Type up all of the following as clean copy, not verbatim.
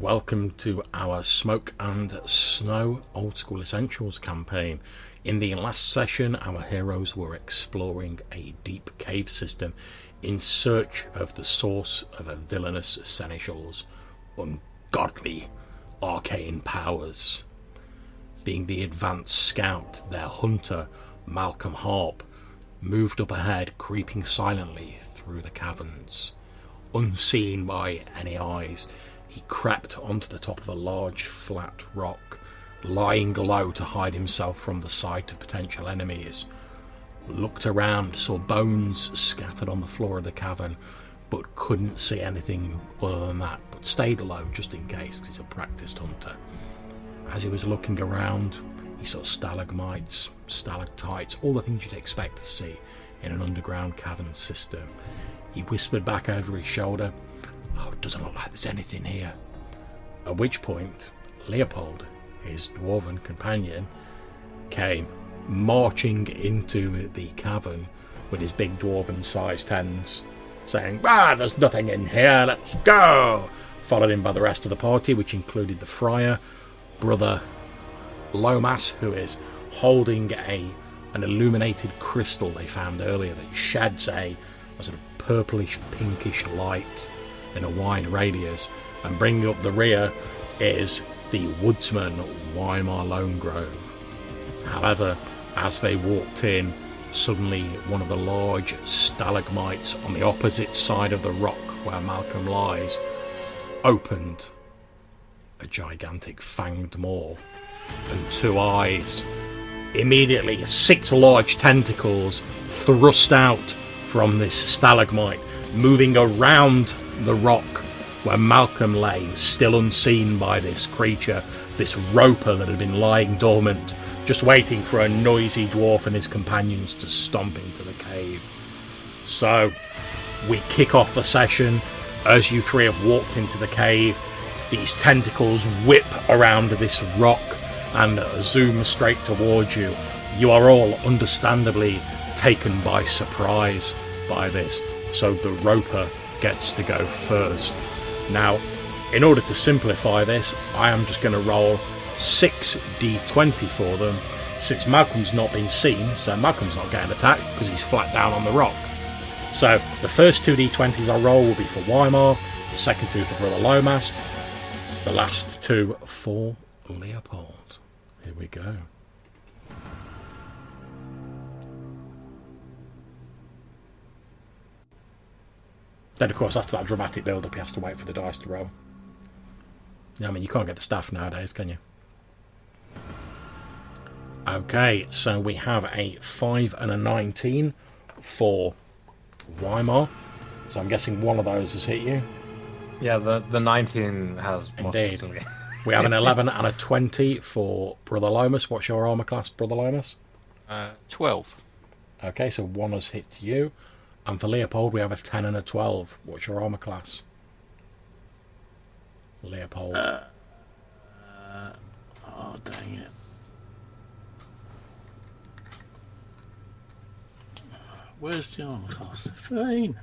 welcome to our Smoke and Snow Old School Essentials campaign. In the last session, our heroes were exploring a deep cave system in search of the source of a villainous seneschal's ungodly arcane powers. Being the advanced scout, their hunter, Malcolm Harp, moved up ahead, creeping silently through the caverns. Unseen by any eyes, he crept onto the top of a large flat rock, lying low to hide himself from the sight of potential enemies. Looked around, saw bones scattered on the floor of the cavern, but couldn't see anything other than that, but stayed low just in case, because he's a practiced hunter. As he was looking around, he saw stalagmites, stalactites, all the things you'd expect to see in an underground cavern system. He whispered back over his shoulder, "Oh, it doesn't look like there's anything here." At which point, Leopold, his dwarven companion, came marching into the cavern with his big dwarven-sized hands, saying, "There's nothing in here, let's go!" Followed in by the rest of the party, which included the friar, Brother Lomas, who is holding an illuminated crystal they found earlier that sheds a sort of purplish pinkish light in a wide radius, and bringing up the rear is the woodsman Weimar Lonegrove. However, as they walked in, suddenly one of the large stalagmites on the opposite side of the rock where Malcolm lies opened. A gigantic fanged maw and two eyes. Immediately, 6 large tentacles thrust out from this stalagmite, moving around the rock where Malcolm lay, still unseen by this creature, this roper that had been lying dormant, just waiting for a noisy dwarf and his companions to stomp into the cave. So, we kick off the session. As you three have walked into the cave, these tentacles whip around this rock and zoom straight towards you. You are all understandably taken by surprise by this, so the roper gets to go first. Now, in order to simplify this, I am just going to roll 6d20 for them, since Malcolm's not been seen, so Malcolm's not getting attacked because he's flat down on the rock. So the first 2d20s I roll will be for Weimar, the second 2 for Brother Lomas, the last 2 for Leopold. Here we go. Then, of course, after that dramatic build-up, he has to wait for the dice to roll. Yeah, I mean, you can't get the staff nowadays, can you? Okay, so we have a 5 and a 19 for Weimar. So I'm guessing one of those has hit you. Yeah, the 19 has most Indeed. certainly. We have an 11 and a 20 for Brother Lomas. What's your armour class, Brother Lomas? 12. Okay, so one has hit you. And for Leopold, we have a 10 and a 12. What's your armour class? Leopold. Oh, dang it. Where's the armour class? 13.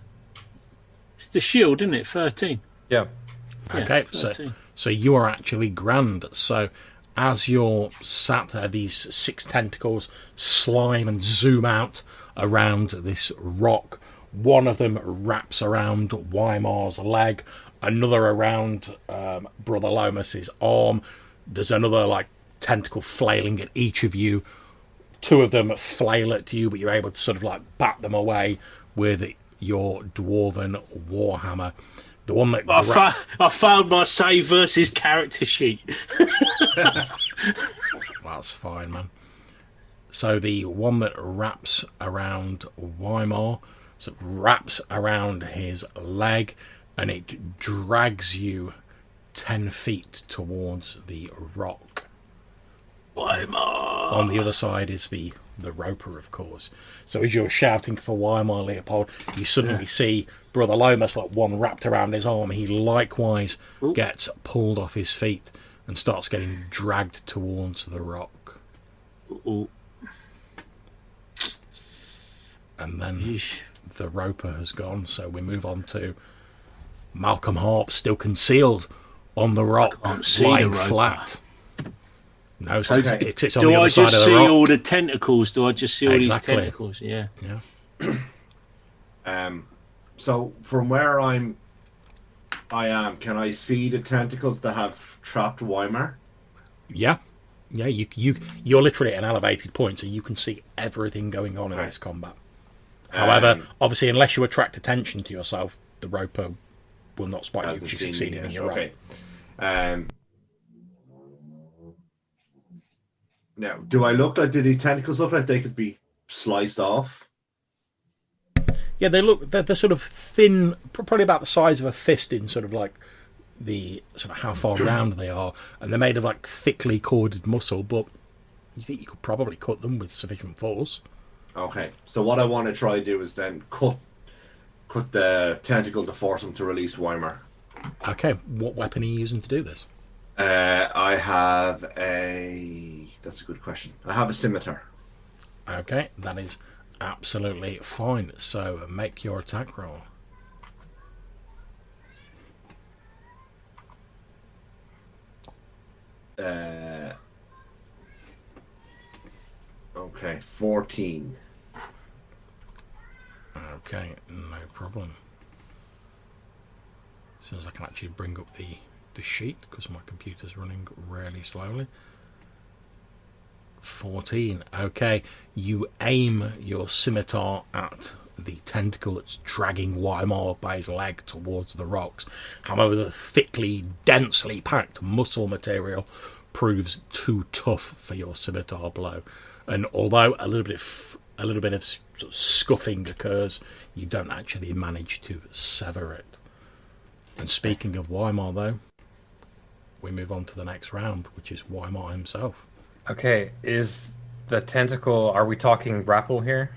It's the shield, isn't it? 13. Yeah. Okay, so you are actually grand. So as you're sat there, these 6 tentacles slime and zoom out around this rock. One of them wraps around Weimar's leg, another around Brother Lomas's arm. There's another tentacle flailing at each of you. 2 of them flail at you, but you're able to sort of bat them away with your dwarven warhammer. The one that I found my save versus character sheet. That's fine, man. So the one that wraps around Weimar, wraps around his leg, and it drags you 10 feet towards the rock. Weimar. On the other side is the roper, of course. So as you're shouting for Weimar, Leopold, you suddenly see Brother Lomas, one wrapped around his arm. He likewise gets pulled off his feet and starts getting dragged towards the rock. Ooh. And then the roper has gone, so we move on to Malcolm Harp, still concealed on the rock, can't see the lying roper. flat. No, So it sits on do the I other side just of the see rock. all the tentacles? Do I just see all Exactly. these tentacles? Yeah. Yeah. So from where I am, can I see the tentacles that have trapped Weimar? Yeah. Yeah, you're literally at an elevated point, so you can see everything going on in Okay. this combat. However, Um, obviously, unless you attract attention to yourself, the roper will not spot you hasn't because seen you've me succeeded in yet. your Okay. role. Now, do these tentacles look like they could be sliced off? Yeah, they're sort of thin, probably about the size of a fist in sort of like the sort of how far round they are, and they're made of like thickly corded muscle, but you think you could probably cut them with sufficient force. Okay. So what I want to try to do is then cut the tentacle to force them to release Weimar. Okay, what weapon are you using to do this? I have That's a good question. I have a scimitar. Okay, that is absolutely fine. So make your attack roll. Okay, 14. Okay, no problem. As soon as I can actually bring up the sheet, because my computer's running really slowly. 14. Okay, you aim your scimitar at the tentacle that's dragging Weimar by his leg towards the rocks. However, the thickly, densely packed muscle material proves too tough for your scimitar blow. And although a little bit of sort of scuffing occurs, you don't actually manage to sever it. And speaking of Weimar, though, we move on to the next round, which is Weimar himself. Okay, is the tentacle, are we talking grapple here?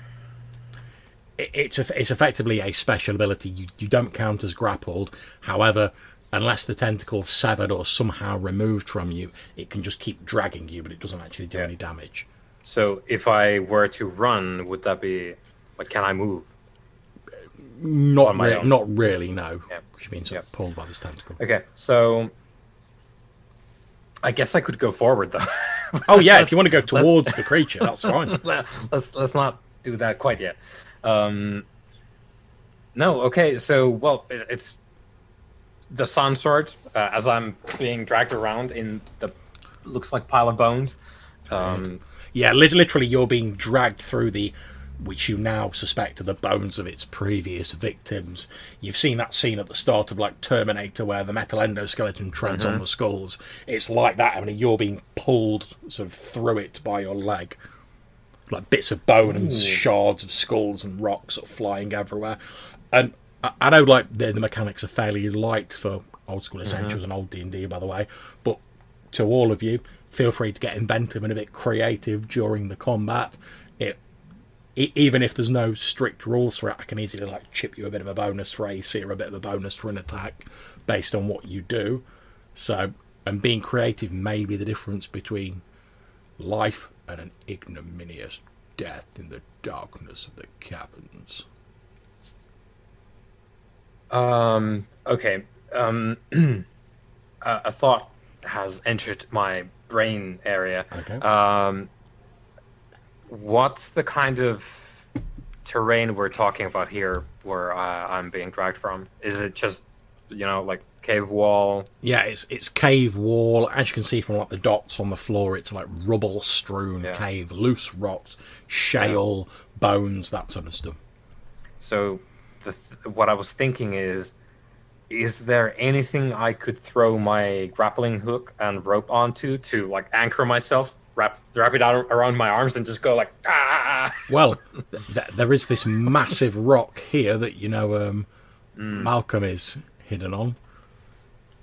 It's effectively a special ability. You don't count as grappled. However, unless the tentacle's severed or somehow removed from you, it can just keep dragging you, but it doesn't actually do any damage. So if I were to run, would that be, like, can I move? Not On my own? not really, no. Yeah. Because you're being sort of pulled by this tentacle. Okay, so I guess I could go forward though. Oh yeah, if you want to go towards the creature, that's fine. let's not do that quite yet. No, okay, so well, it's the sun sword as I'm being dragged around in the looks like pile of bones. Yeah, literally, you're being dragged through which you now suspect are the bones of its previous victims. You've seen that scene at the start of like Terminator where the metal endoskeleton treads on the skulls. It's like that. I mean, you're being pulled sort of through it by your leg. Like bits of bone and shards of skulls and rocks sort of flying everywhere. And I know like the mechanics are fairly light for old school essentials and old D&D, by the way, but to all of you, feel free to get inventive and a bit creative during the combat. Even if there's no strict rules for it, I can easily like chip you a bit of a bonus for AC or a bit of a bonus for an attack based on what you do. So, and being creative may be the difference between life and an ignominious death in the darkness of the caverns. Okay. A thought has entered my brain area. Okay. What's the kind of terrain we're talking about here where I'm being dragged from? Is it just, like cave wall? Yeah, it's cave wall. As you can see from like the dots on the floor, it's like rubble strewn cave, loose rocks, shale, bones, that sort of stuff. So what I was thinking is there anything I could throw my grappling hook and rope onto to like anchor myself, wrap it out around my arms and just go like, ah? Well, there is this massive rock here that, Malcolm is hidden on,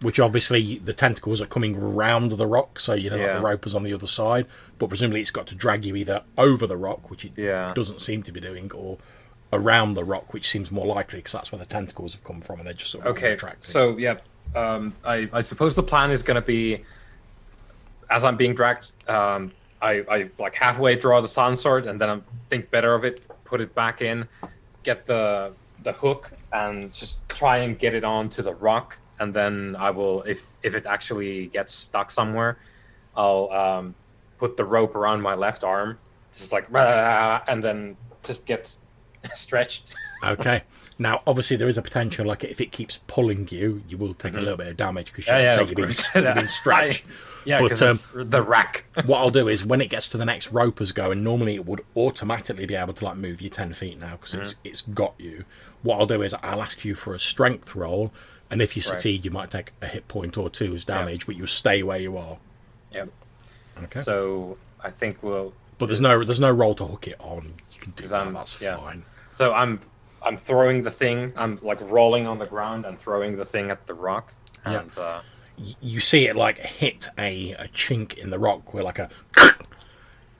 which obviously the tentacles are coming round the rock, so, like the rope is on the other side, but presumably it's got to drag you either over the rock, which it doesn't seem to be doing, or around the rock, which seems more likely because that's where the tentacles have come from and they're just sort of attracting. So I suppose the plan is going to be, as I'm being dragged, I like halfway draw the sun sword and then I think better of it, put it back in, get the hook and just try and get it onto the rock and then I will, if it actually gets stuck somewhere, I'll put the rope around my left arm, just like, and then just get stretched. Okay. Now, obviously, there is a potential, like, if it keeps pulling you, you will take a little bit of damage because you've been stretched. Yeah, but because it's the rack. what I'll do is, when it gets to the next ropers going, normally it would automatically be able to, like, move you 10 feet now because it's got you. What I'll do is I'll ask you for a strength roll, and if you succeed, you might take a hit point or two as damage, but you'll stay where you are. Yep. Okay. So I think we'll... But there's no roll to hook it on. You can do that, that's yeah. fine. So I'm throwing the thing. I'm like rolling on the ground and throwing the thing at the rock. And you see it like hit a chink in the rock where like a...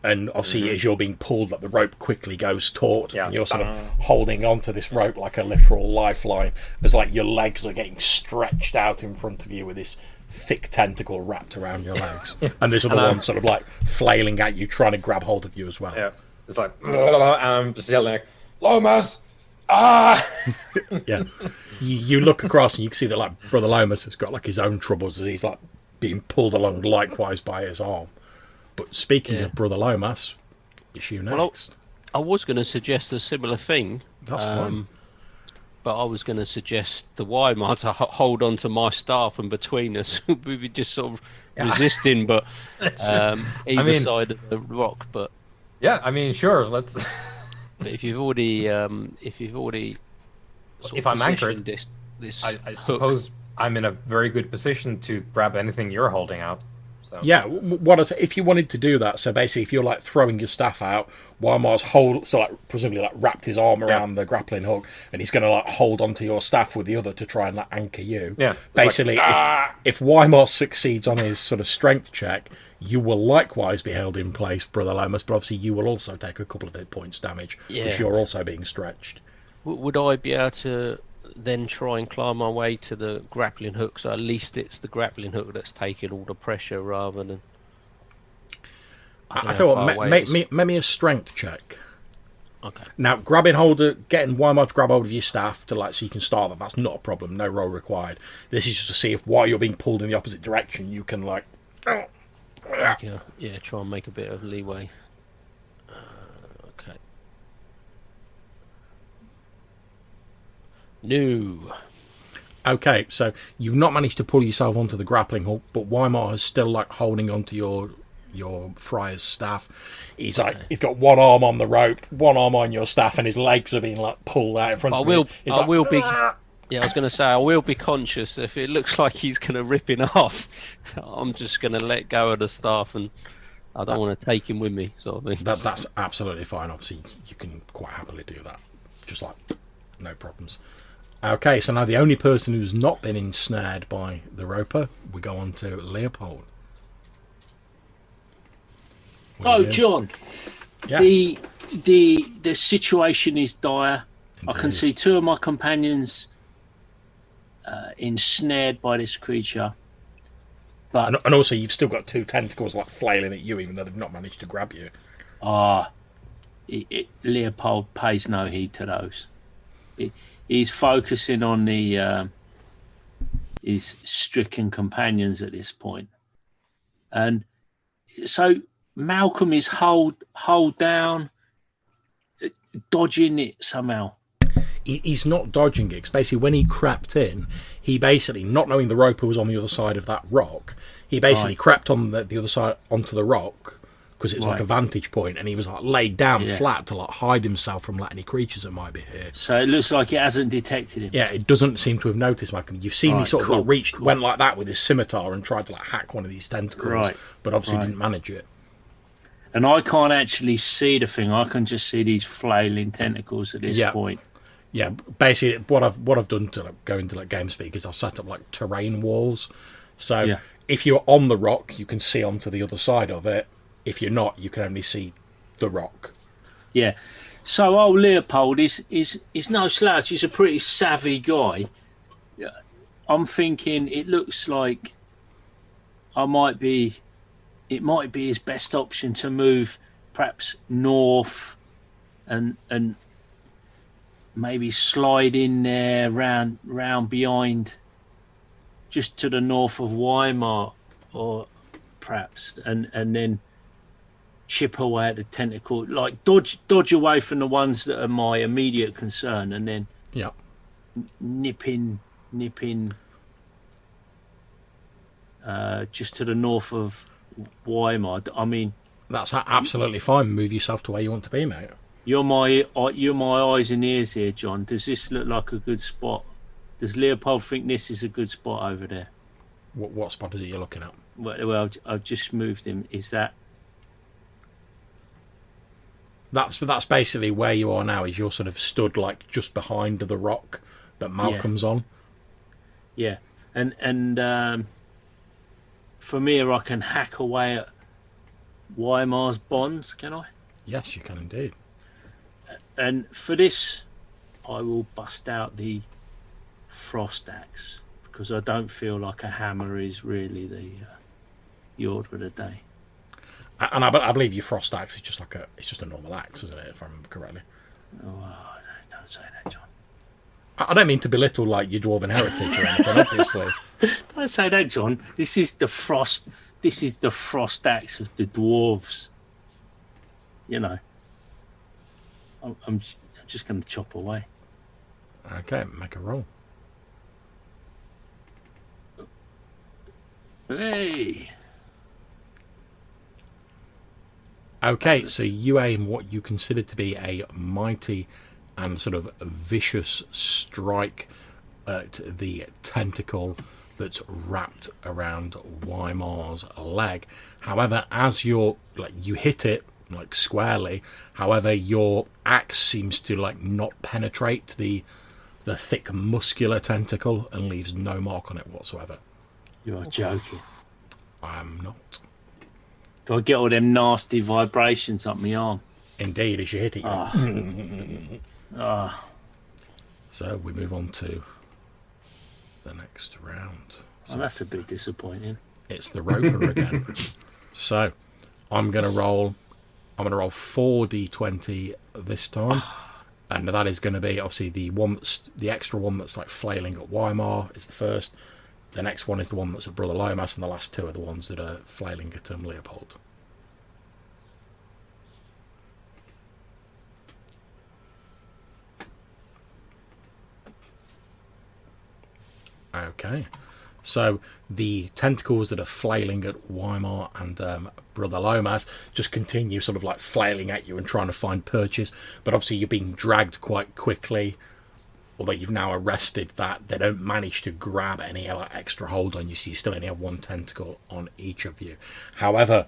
And obviously as you're being pulled, like the rope quickly goes taut. Yeah. And you're sort of holding onto this rope like a literal lifeline as like your legs are getting stretched out in front of you with this thick tentacle wrapped around your legs. And this other one sort of like flailing at you, trying to grab hold of you as well. Yeah. It's like... And I'm just yelling like, Lomas! Ah! Yeah. You look across and you can see that like Brother Lomas has got like his own troubles as he's like being pulled along likewise by his arm. But speaking of Brother Lomas, it's you next. Well, I was going to suggest a similar thing. That's fine. But I was going to suggest the Weimar to hold on to my staff, and between us we were just sort of resisting, but either side of the rock. But yeah, I mean, sure, let's. But if you've already, if I'm anchored, this I suppose I'm in a very good position to grab anything you're holding out. So. Yeah, what I say, if you wanted to do that, so basically, if you're like throwing your staff out, Weimar's presumably like wrapped his arm around the grappling hook, and he's going to like hold onto your staff with the other to try and like anchor you. Yeah, basically, if Weimar succeeds on his sort of strength check, you will likewise be held in place, Brother Lomas, but obviously you will also take a couple of hit points damage because you're also being stretched. Would I be able to then try and climb my way to the grappling hook, so at least it's the grappling hook that's taking all the pressure rather than... I tell you what, make me a strength check. Okay. Now, getting Weimar to grab hold of your staff to like so you can start that's not a problem, no roll required. This is just to see if while you're being pulled in the opposite direction, you can like... try and make a bit of leeway. Okay. No. Okay, so you've not managed to pull yourself onto the grappling hook, but Weimar is still like holding onto your friar's staff. He's like he's got one arm on the rope, one arm on your staff, and his legs are being like pulled out in front of him. I will be. Yeah, I was going to say I will be conscious if it looks like he's going to rip him off. I'm just going to let go of the staff, and I don't want to take him with me, sort of thing. That's absolutely fine. Obviously, you can quite happily do that. Just like no problems. Okay, so now the only person who's not been ensnared by the roper, we go on to Leopold. John. Yes. The situation is dire. Indeed. I can see two of my companions ensnared by this creature. But and also you've still got two tentacles like flailing at you, even though they've not managed to grab you. Leopold pays no heed to those. He's focusing on his stricken companions at this point, and so Malcolm is hold down, dodging it somehow. He's not dodging it. 'Cause basically, when he crept in, he basically, not knowing the roper was on the other side of that rock, he basically crept on the other side onto the rock because it was like a vantage point, and he was like laid down flat to like hide himself from like any creatures that might be here. So it looks like it hasn't detected him. Yeah, it doesn't seem to have noticed Malcolm. You've seen he sort of like went like that with his scimitar and tried to like hack one of these tentacles, but obviously didn't manage it. And I can't actually see the thing. I can just see these flailing tentacles at this point. Yeah, basically what I've done to like, go into like game speak is I've set up like terrain walls. So if you're on the rock, you can see onto the other side of it. If you're not, you can only see the rock. Yeah. So old Leopold is no slouch. He's a pretty savvy guy. I'm thinking it looks like it might be his best option to move perhaps north and maybe slide in there round behind just to the north of Weimar, or perhaps, and then chip away at the tentacle, like dodge away from the ones that are my immediate concern, and then Yeah. nip in just to the north of Weimar. I mean, That's absolutely fine. Move yourself to where you want to be, mate. you're my eyes and ears here, John. Does this look like a good spot? Does Leopold think this is a good spot over there? What spot is it you're looking at? Well, I've just moved him. Is that? That's basically where you are now. Is you're sort of stood like just behind the rock that Malcolm's on. Yeah, and from here I can hack away at Weimar's bonds, can I? Yes, you can indeed. And for this, I will bust out the frost axe, because I don't feel like a hammer is really the order of the day. And I believe your frost axe is just it's just a normal axe, isn't it? If I remember correctly. Oh, don't say that, John. I don't mean to belittle like your dwarven heritage or anything, obviously. Don't say that, John. This is the frost axe of the dwarves. You know. I'm just going to chop away. Okay, make a roll. Hey. Okay, so you aim what you consider to be a mighty and sort of vicious strike at the tentacle that's wrapped around Weimar's leg. However, as you hit it like squarely, however, your axe seems to like not penetrate the thick muscular tentacle and leaves no mark on it whatsoever. You are joking. I am not. Do I get all them nasty vibrations up my arm? Indeed, as you hit it. So we move on to the next round. So that's a bit disappointing. it's the roper again. So I'm going to roll 4d20 this time. And that is going to be obviously the extra one that's like flailing at Weimar is the first. The next one is the one that's at Brother Lomas, and the last two are the ones that are flailing at Leopold. Okay, so the tentacles that are flailing at Weimar and Brother Lomas just continue sort of like flailing at you and trying to find purchase, but obviously you're being dragged quite quickly. Although you've now arrested that, they don't manage to grab any extra hold on you, so you still only have one tentacle on each of you. However,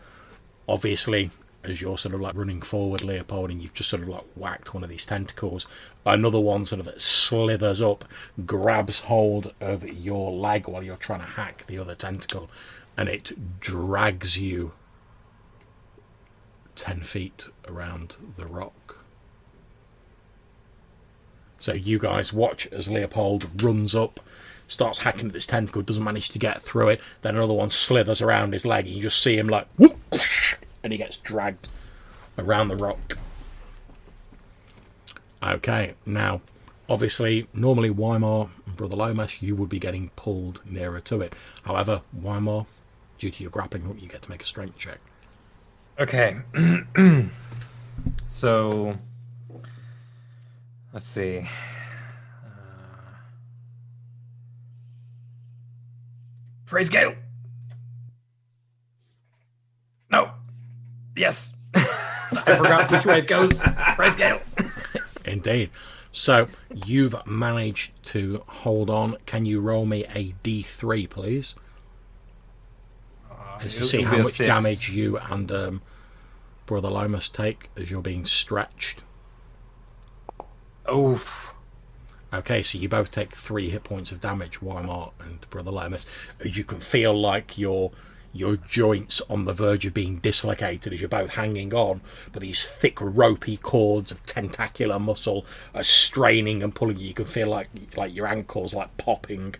obviously, as you're sort of like running forward, Leopold, and you've just sort of like whacked one of these tentacles, another one sort of slithers up, grabs hold of your leg while you're trying to hack the other tentacle, and it drags you 10 feet around the rock. So you guys watch as Leopold runs up, starts hacking at this tentacle, doesn't manage to get through it. Then another one slithers around his leg, and you just see him like, whoosh, and he gets dragged around the rock. Okay, now, obviously, normally Weimar and Brother Lomas, you would be getting pulled nearer to it. However, Weimar, due to your grappling hook, you get to make a strength check. Okay. So, let's see. Praise Gale. No. Yes. I forgot which way it goes. Praise Gale. Indeed. So, you've managed to hold on. Can you roll me a D3, please? To see how much damage you and Brother Lomas take as you're being stretched. Oof. Okay, so you both take 3 hit points of damage, Weimar and Brother Lomas, as you can feel like your joints on the verge of being dislocated as you're both hanging on, but these thick ropey cords of tentacular muscle are straining and pulling you. You can feel like your ankles like popping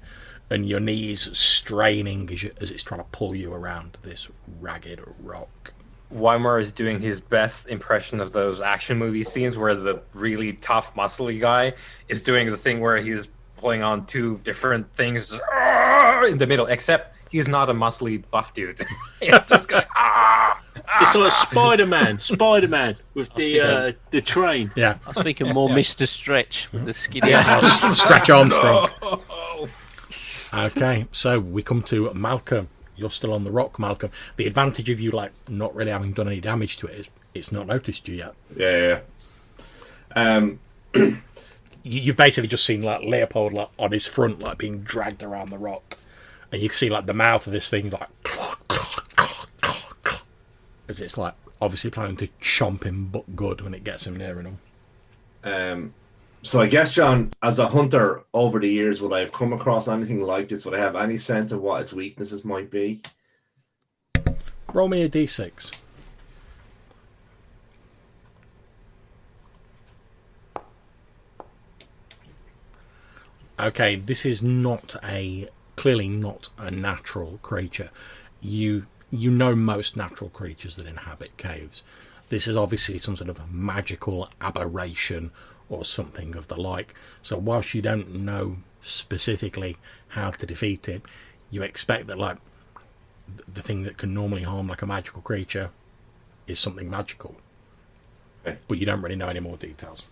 and your knees straining as it's trying to pull you around this ragged rock. Weimar is doing his best impression of those action movie scenes where the really tough, muscly guy is doing the thing where he's pulling on two different things. in the middle, except he's not a muscly buff dude. It's just going, It's like Spider-Man with the train. Yeah. I was thinking more Mr. Stretch with the skinny Stretch Armstrong. Okay, so we come to Malcolm. You're still on the rock, Malcolm. The advantage of you like not really having done any damage to it is it's not noticed you yet. Yeah. You've basically just seen like Leopold like on his front, like being dragged around the rock, and you can see like the mouth of this thing like as it's like obviously planning to chomp him but good when it gets him near enough. So I guess, John, as a hunter over the years, would I have come across anything like this? Would I have any sense of what its weaknesses might be? Roll me a d6. Okay, this is clearly not a natural creature. You know most natural creatures that inhabit caves. This is obviously some sort of magical aberration or something of the like. So whilst you don't know specifically how to defeat it, you expect that like the thing that can normally harm like a magical creature is something magical. Okay. But you don't really know any more details.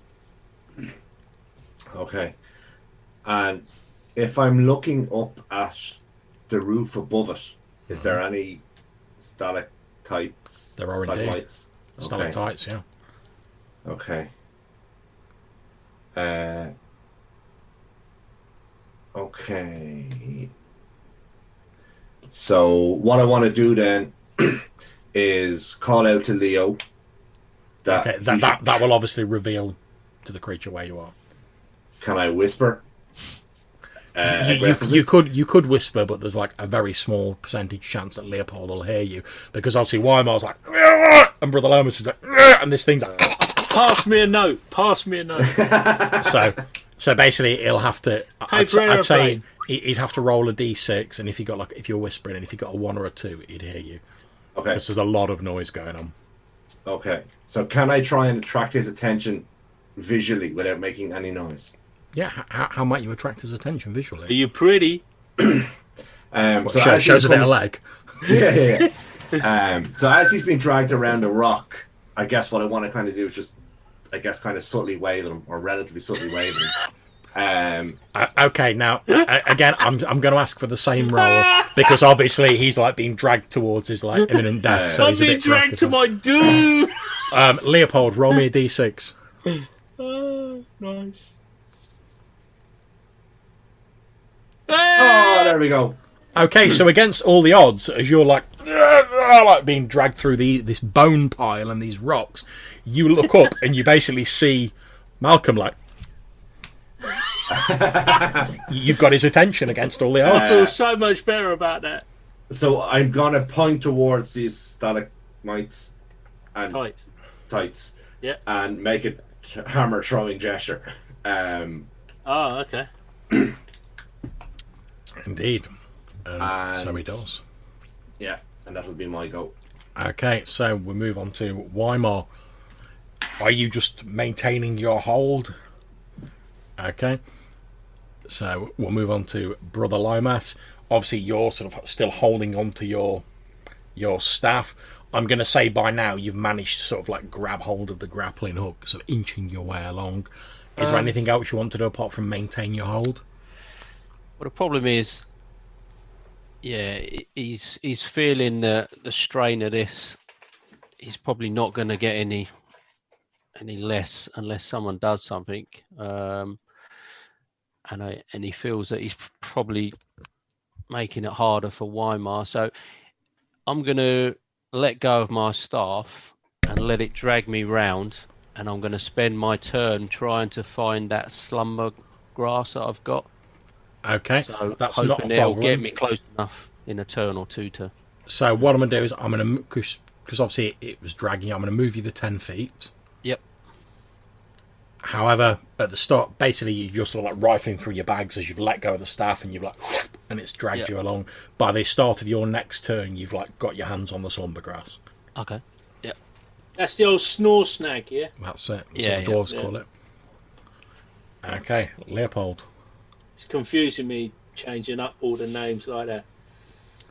Okay. And if I'm looking up at the roof above it, is there any stalactites? There are indeed. Stalagmites? Stalactites, yeah. Okay. Okay. So what I want to do then is call out to Leo. Okay, that will obviously reveal to the creature where you are. Can I whisper? You could whisper, but there's like a very small percentage chance that Leopold will hear you because obviously Weimar's like, and Brother Lomas is like, and this thing's like, Pass me a note. so basically he'll have to. I'd say he'd have to roll a d6, and if you're whispering, and if you got a 1 or a 2, he'd hear you. Okay. Because there's a lot of noise going on. Okay. So can I try and attract his attention visually without making any noise? Yeah. How might you attract his attention visually? Are you pretty? So shows a bit of leg. Yeah. So as he's being dragged around the rock, I guess what I want to kind of do is just, I guess, kind of subtly wave at him, or relatively subtly wave at him. Okay, now again, I'm going to ask for the same roll because obviously he's like being dragged towards his like imminent death. So I'm he's a being bit dragged to preoccupied. my doom. Leopold, roll me a d6. Oh, nice. Oh, there we go. Okay, so against all the odds, as you're like being dragged through this bone pile and these rocks, you look up and you basically see Malcolm like. You've got his attention against all the I odds. feel so much better about that. So I'm gonna point towards these stalagmites and tights, Yeah. and make a hammer throwing gesture. Oh, okay. Indeed. So he does. Yeah, and that'll be my go. Okay, so we move on to Weimar. Are you just maintaining your hold? Okay. So we'll move on to Brother Lomas. Obviously, you're sort of still holding on to your staff. I'm going to say by now you've managed to sort of like grab hold of the grappling hook, sort of inching your way along. Is there anything else you want to do apart from maintain your hold? Well, the problem is, yeah, he's feeling the strain of this. He's probably not going to get any less unless someone does something. And he feels that he's probably making it harder for Weimar. So I'm going to let go of my staff and let it drag me round. And I'm going to spend my turn trying to find that slumber grass that I've got. Okay, So that's hoping not a it'll problem. get me close enough in a turn or two to. So what I'm going to do is I'm going to, because obviously it was dragging, I'm going to move you the 10 feet. Yep. However, at the start, basically you're sort of like rifling through your bags as you've let go of the staff and you've like, and it's dragged you along. By the start of your next turn, you've like got your hands on the slumber grass. Okay. Yep. That's the old snore snag, yeah? That's it. That's Yeah, what the dwarves call it. Okay, Leopold. It's confusing me changing up all the names like that.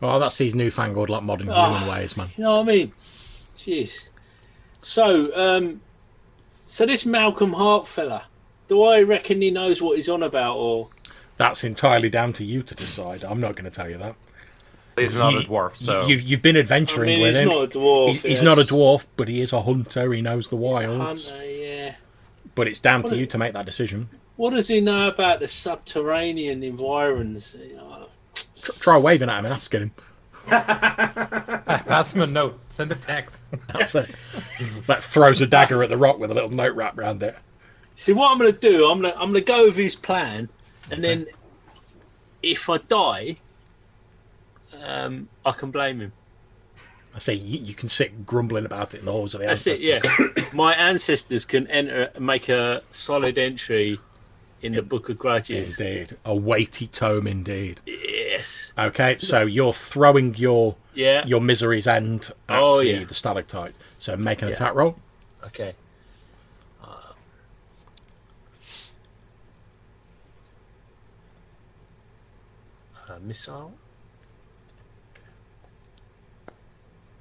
Well, that's these newfangled, like, modern Oh. human ways, man. You know what I mean? Jeez. So, so this Malcolm Hart fella, do I reckon he knows what he's on about, or That's entirely down to you to decide. I'm not going to tell you that. He's not a dwarf, so You've been adventuring I mean, with he's him. not a dwarf. He's not a dwarf, but he is a hunter. He knows the He's a wilds. hunter, yeah. But it's down What to a- you to make that decision. What does he know about the subterranean environs? You know, Try waving at him and asking him. pass him a note. Send a text. That's it. Like throws a dagger at the rock with a little note wrapped around it. see, what I'm going to do, I'm going to go with his plan, and then if I die, I can blame him. I say you can sit grumbling about it in the halls of the That's ancestors. it, yeah. My ancestors can make a solid entry in the Book of Grudges. Indeed. A weighty tome indeed. Yes. Okay, so you're throwing your Yeah. misery's end at Oh, yeah. the stalactite. So make an Yeah. attack roll. Okay. Missile.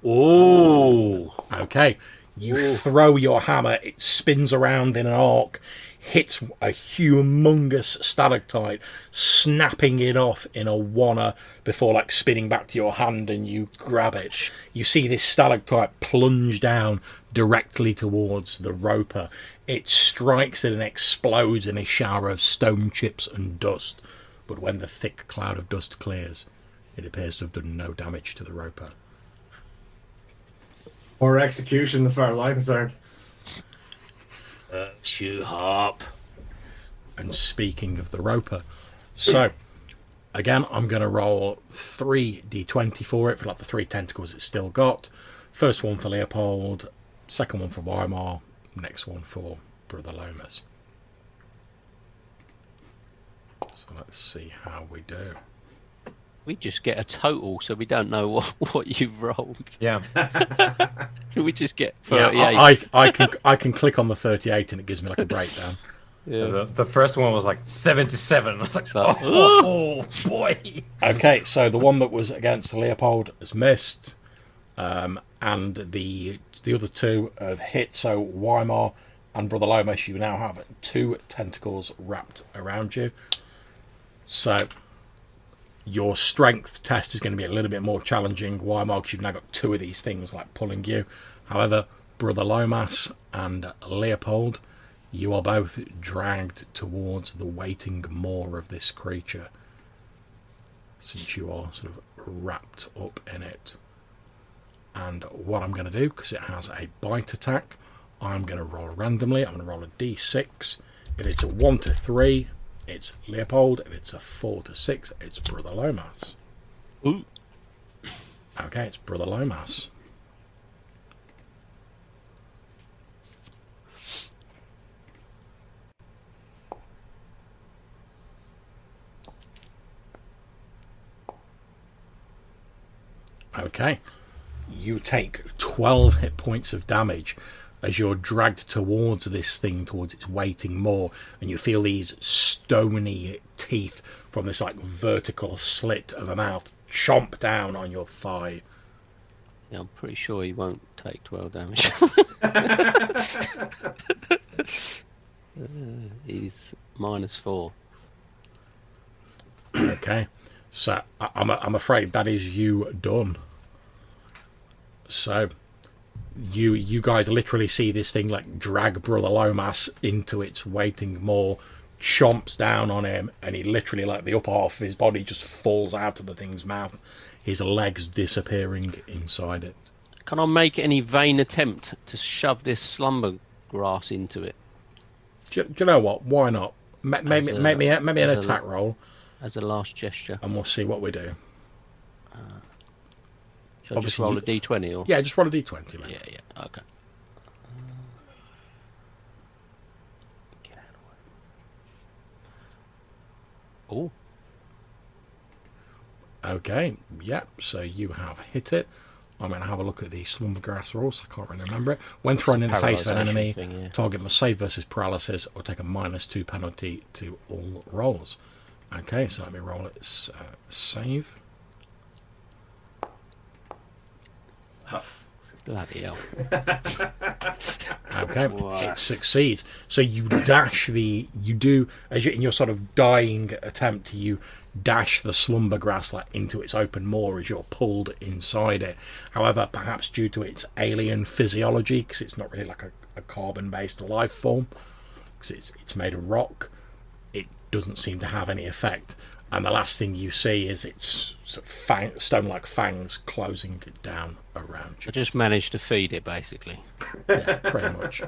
Oh. Okay. You Ooh. throw your hammer, it spins around in an arc, hits a humongous stalactite, snapping it off in a wanna before like spinning back to your hand, and you grab it. You see this stalactite plunge down directly towards the roper. It strikes it and explodes in a shower of stone chips and dust. But when the thick cloud of dust clears, it appears to have done no damage to the roper. Or execution, as far as I'm concerned. Shoe harp. And speaking of the roper, so again, I'm going to roll 3d20 for it, for like the 3 tentacles it's still got. First one for Leopold, second one for Weimar, next one for Brother Lomas. So let's see how we do. We just get a total, so we don't know what you've rolled. Yeah. We just get Yeah, 38. I can click on the 38 and it gives me like a breakdown. Yeah. The first one was like 77. I was like, So- oh boy. Okay, so the one that was against Leopold has missed, and the other two have hit. So Weimar and Brother Lomas, you now have 2 tentacles wrapped around you. So your strength test is going to be a little bit more challenging, Weimar, because you've now got 2 of these things like pulling you. However, Brother Lomas and Leopold, you are both dragged towards the waiting maw of this creature, since you are sort of wrapped up in it. And what I'm going to do, because it has a bite attack, I'm going to roll randomly. I'm going to roll a d6. If it's a 1 to 3, it's Leopold. If it's a 4 to 6, it's Brother Lomas. Ooh. Okay, it's Brother Lomas. Okay. You take 12 hit points of damage as you're dragged towards this thing, towards its waiting maw, and you feel these stony teeth from this like vertical slit of a mouth chomp down on your thigh. Yeah, I'm pretty sure he won't take 12 damage. He's -4. Okay, so I'm afraid that is you done. So you guys literally see this thing like drag Brother Lomas into its waiting maw, chomps down on him, and he literally, like, the upper half of his body just falls out of the thing's mouth, his legs disappearing inside it. Can I make any vain attempt to shove this slumber grass into it Do you know what? Why not? Make me an as a- attack roll, as a last gesture? and we'll see what we do. Shall I just obviously roll you- a d20 or? Yeah, just roll a d20, mate. Yeah, okay. Get out of the way. Oh, Okay, yeah, so you have hit it. I'm going to have a look at the Slumbergrass rules. I can't really remember it. When thrown in the face of an enemy, Paralysation thing, yeah. target must save versus paralysis or take a -2 penalty to all rolls. Okay, so let me roll its save. Bloody hell. Okay, What? it succeeds. So you dash you do, as in your sort of dying attempt, you dash the slumber grass like into its open maw as you're pulled inside it. However, perhaps due to its alien physiology, because it's not really like a carbon-based life form, because it's made of rock, it doesn't seem to have any effect. And the last thing you see is its sort of stone-like fangs closing down around I you. just managed to feed it, basically. Yeah, pretty much.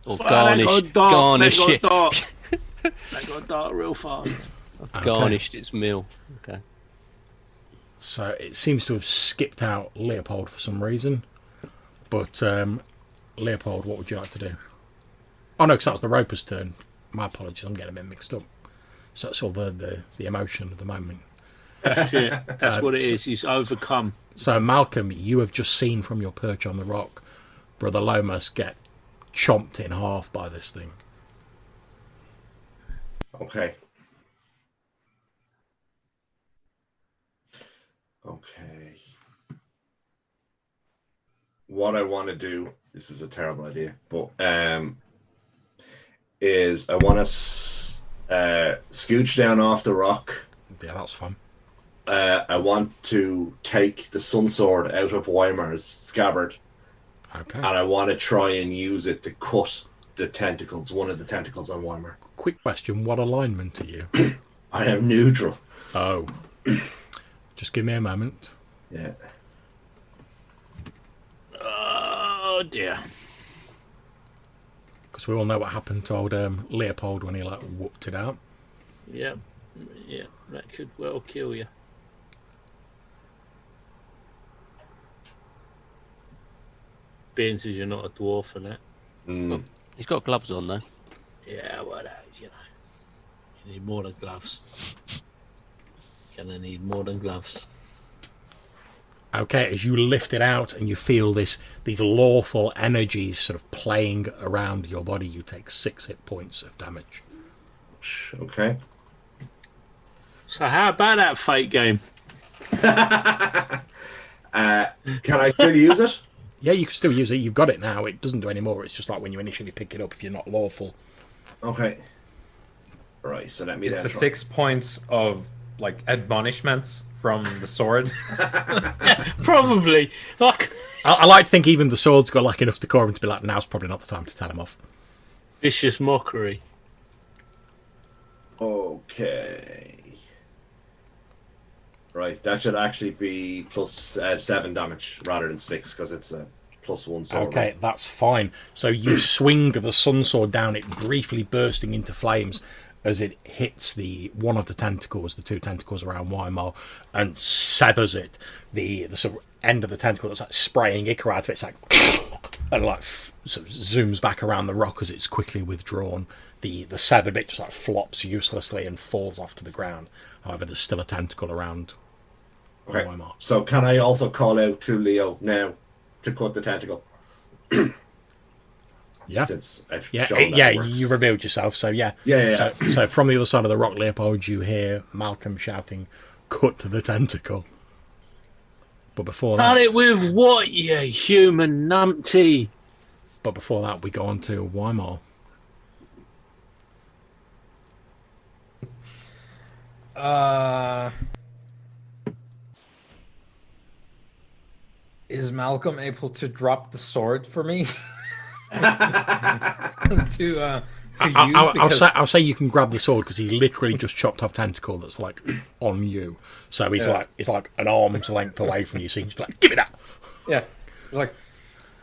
Or That garnish got it. dark. That got dark real fast. Okay. Garnished its meal. Okay. So it seems to have skipped out Leopold for some reason. But Leopold, what would you like to do? Oh no, because that was the Roper's turn. My apologies, I'm getting a bit mixed up. So it's all the emotion of the moment. That's it. That's what it is. He's overcome. So Malcolm, you have just seen from your perch on the rock Brother Lomas get chomped in half by this thing. Okay. Okay. What I want to do, this is a terrible idea, but is I want to scooch down off the rock. Yeah, that's fun. I want to take the sun sword out of Weimar's scabbard, Okay. and I want to try and use it to cut the tentacles, one of the tentacles on Weimar. Quick question, what alignment are you? I am neutral. Oh. Just give me a moment. Yeah. Oh dear. Because we all know what happened to old Leopold when he like whooped it out. Yeah. Yeah. That could well kill you. Being as you're not a dwarf and that. Mm. He's got gloves on, though. Yeah, well, you know. You need more than gloves. Gonna need more than gloves. Okay, as you lift it out and you feel these lawful energies sort of playing around your body, you take 6 hit points of damage. Okay. So how about that fate game? Can I still use it? Yeah, you can still use it. You've got it now. It doesn't do any more. It's just like when you initially pick it up if you're not lawful. Okay. Right, so let me Is then the try. 6 points of like admonishments from the sword? Probably. Like I like to think even the sword's got like enough decorum to be like, now's probably not the time to tell him off. vicious mockery. Okay. Right, that should actually be plus 7 damage rather than 6 because it's a +1 sword. Okay, right? that's fine. So you swing the sun sword down, it briefly bursting into flames as it hits one of the tentacles, the 2 tentacles around Weimar, and severs it. The sort of end of the tentacle that's like spraying ichor out of it, it's like and like sort of zooms back around the rock as it's quickly withdrawn. The severed bit just like flops uselessly and falls off to the ground. However, there's still a tentacle around Okay. Weimar. So can I also call out to Leo now to cut the tentacle? Yeah. Since I've Yeah, shown that yeah, it works. you revealed yourself, so yeah. Yeah. So from the other side of the rock, Leopold, you hear Malcolm shouting, "Cut to the tentacle!" But before Cut that, it with what, you human numpty? we go on to Weimar. Is Malcolm able to drop the sword for me? to use? I'll say you can grab the sword because he literally just chopped off tentacle that's like on you. So he's like an arm's length away from you. So he's like, "Give it up!" Yeah, it's like,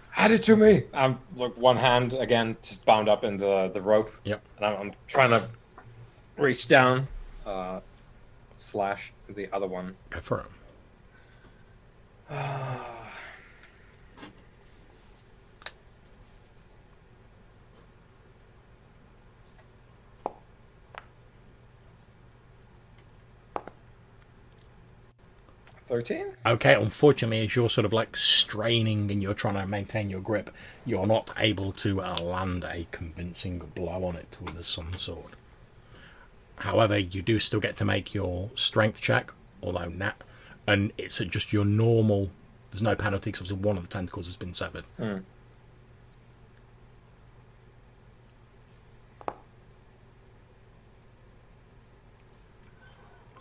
hand it to me. I'm like one hand again, just bound up in the rope. Yep. And I'm trying to reach down, slash the other one. Go for it. $13? Okay, unfortunately, as you're sort of like straining and you're trying to maintain your grip, you're not able to land a convincing blow on it with a sun sword. However, you do still get to make your strength check, although and it's just your normal. There's no penalty because one of the tentacles has been severed.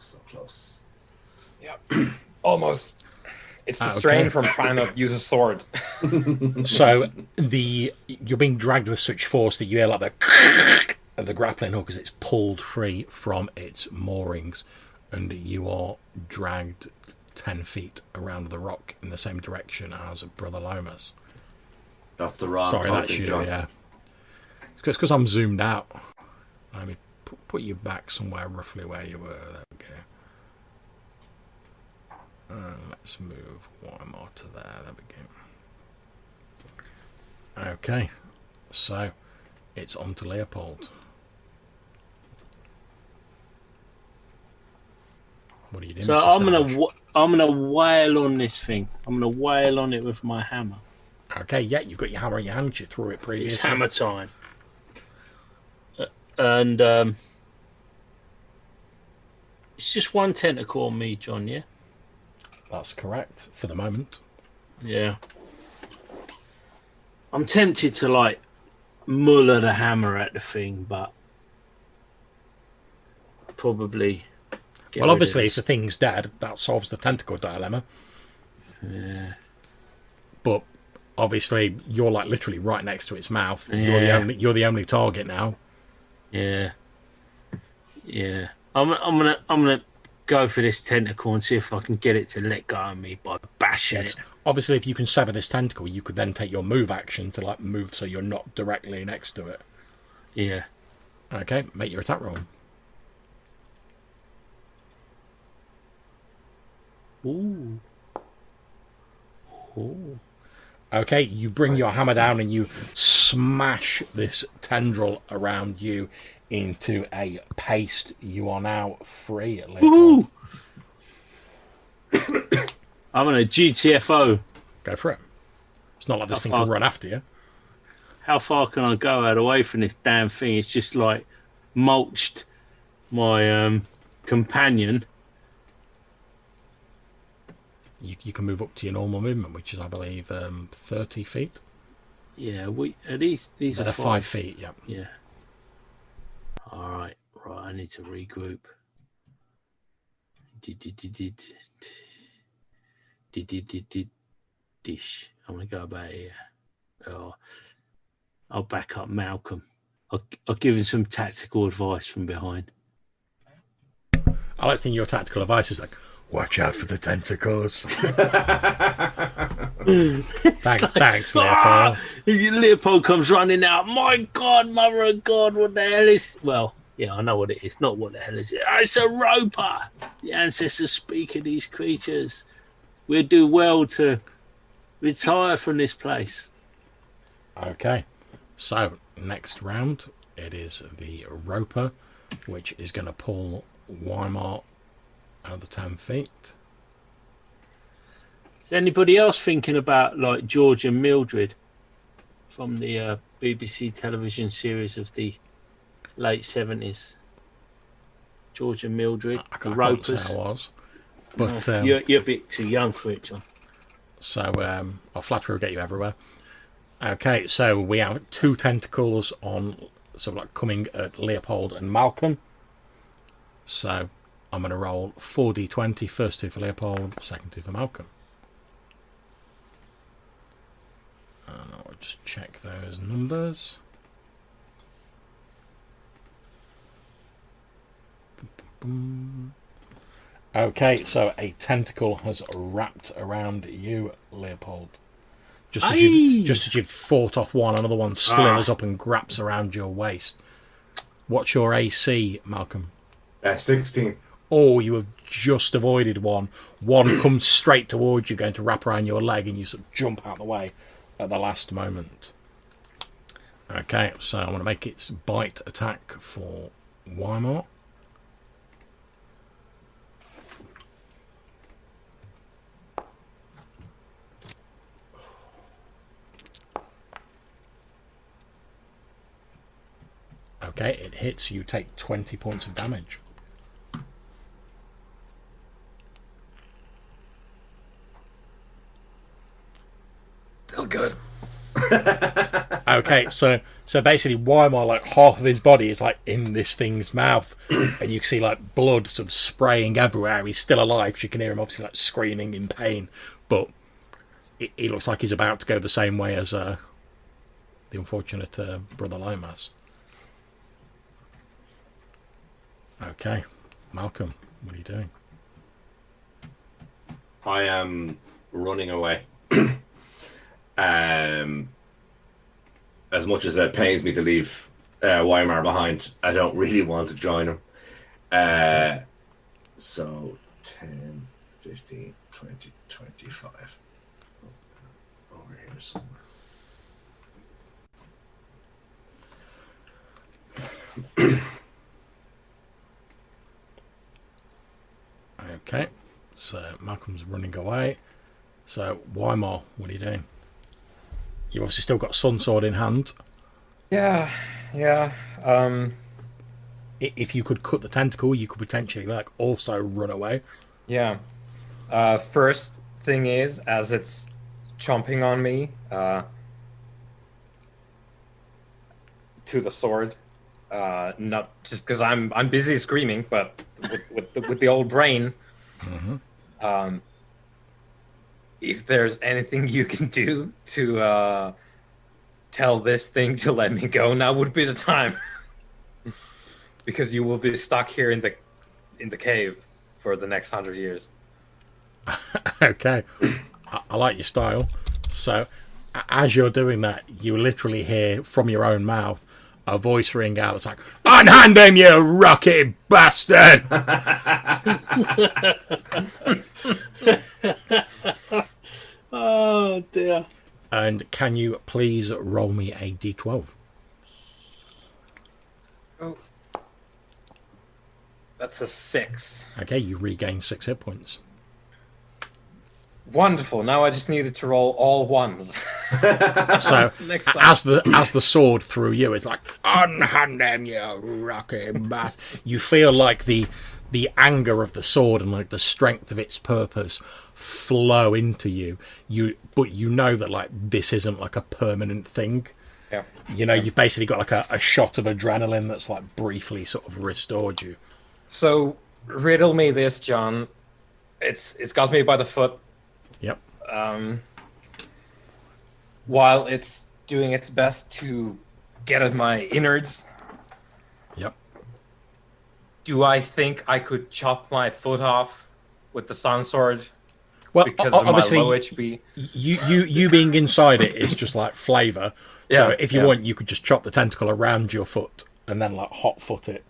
So close. Yep. Almost. It's the strain from trying to use a sword. So you're being dragged with such force that you hear like the grappling hook as it's pulled free from its moorings, and you are dragged 10 feet around the rock in the same direction as Brother Lomas. That's the wrong. Sorry, that's you. John. Yeah, it's because I'm zoomed out. Let me put you back somewhere roughly where you were. There we go. Let's move one more to there. There we go. Okay, so it's on to Leopold. What are you doing? So Mr. I'm gonna wail on this thing. I'm gonna wail on it with my hammer. Okay, yeah, you've got your hammer in your hand. You threw it previously. It's hammer time. And it's just one tentacle on me, John, yeah? That's correct for the moment. Yeah. I'm tempted to, like, muller the hammer at the thing, but probably... Well, obviously, if the thing's dead, that solves the tentacle dilemma. Yeah. But obviously, you're like literally right next to its mouth. Yeah. You're the only target now. Yeah. Yeah. I'm gonna go for this tentacle and see if I can get it to let go of me by bashing it. Obviously, if you can sever this tentacle, you could then take your move action to like move so you're not directly next to it. Yeah. Okay, make your attack roll. Ooh. Okay, you bring your hammer down and you smash this tendril around you into a paste. You are now free. Woohoo! I'm gonna GTFO. Go for it. It's not like this thing can run after you. How far can I go out away from this damn thing? It's just like mulched my companion. You can move up to your normal movement, which is, I believe, 30 feet. Yeah, these are 5 feet. Yeah. Yeah. All right. I need to regroup. Dish. I'm gonna go about here. Oh, I'll back up Malcolm. I'll give him some tactical advice from behind. I like think your tactical advice is like, watch out for the tentacles. Thanks, Leopold. Leopold comes running out. My God, Mother of God, what the hell is... Well, yeah, I know what it is. Not what the hell is it. It's a roper. The ancestors speak of these creatures. We'd do well to retire from this place. Okay. So, next round, it is the roper, which is going to pull Weimar another 10 feet. Is anybody else thinking about like George and Mildred from the BBC television series of the late 70s? George and Mildred, the Ropers. Can't say I was, but you're a bit too young for it, John. So our flattery will get you everywhere. Okay, so we have 2 tentacles on, sort of like coming at Leopold and Malcolm. So I'm going to roll 4d20, first 2 for Leopold, second 2 for Malcolm. And I'll just check those numbers. Okay, so a tentacle has wrapped around you, Leopold. Just as you've fought off one, another one slithers up and grabs around your waist. What's your AC, Malcolm? 16. Oh, you have just avoided one. One comes straight towards you, going to wrap around your leg, and you sort of jump out of the way at the last moment. Okay, so I'm going to make its bite attack for Weimar. Okay, it hits. You take 20 points of damage. Still good. Okay, so basically, Weimar, like half of his body is like in this thing's mouth, and you can see like blood sort of spraying everywhere. He's still alive, 'cause you can hear him obviously like screaming in pain, but he looks like he's about to go the same way as the unfortunate brother Lomas. Okay, Malcolm, what are you doing? I am running away. As much as it pains me to leave Weimar behind, I don't really want to join him. So 10, 15, 20, 25. Over here somewhere. Okay, so Malcolm's running away. So Weimar, what are you doing? You've obviously still got Sun Sword in hand. Yeah. If you could cut the tentacle, you could potentially like also run away. Yeah. First thing is, as it's chomping on me, to the sword. Not just because I'm busy screaming, but with the old brain. Mm-hmm. If there's anything you can do to tell this thing to let me go, now would be the time. Because you will be stuck here in the cave for the next 100 years. Okay, I like your style. So, as you're doing that, you literally hear from your own mouth a voice ring out that's like, "Unhand him, you rocket bastard!" Oh dear. And can you please roll me a d12? Oh, that's a 6. Okay, you regain 6 hit points. Wonderful. Now I just needed to roll all ones. So Next time. as the sword through you, it's like, "Unhand him, you rocket bastard!" You feel like the anger of the sword and like the strength of its purpose flow into you. But you know that like this isn't like a permanent thing. Yeah. You know, you've basically got like a shot of adrenaline that's like briefly sort of restored you. So riddle me this, John. It's got me by the foot. Yep. While it's doing its best to get at my innards, Yep. do I think I could chop my foot off with the sun sword Well, because of my obviously, low HP? you being inside it is just like flavour. So Yeah, if you yeah. want, you could just chop the tentacle around your foot and then like hot foot it.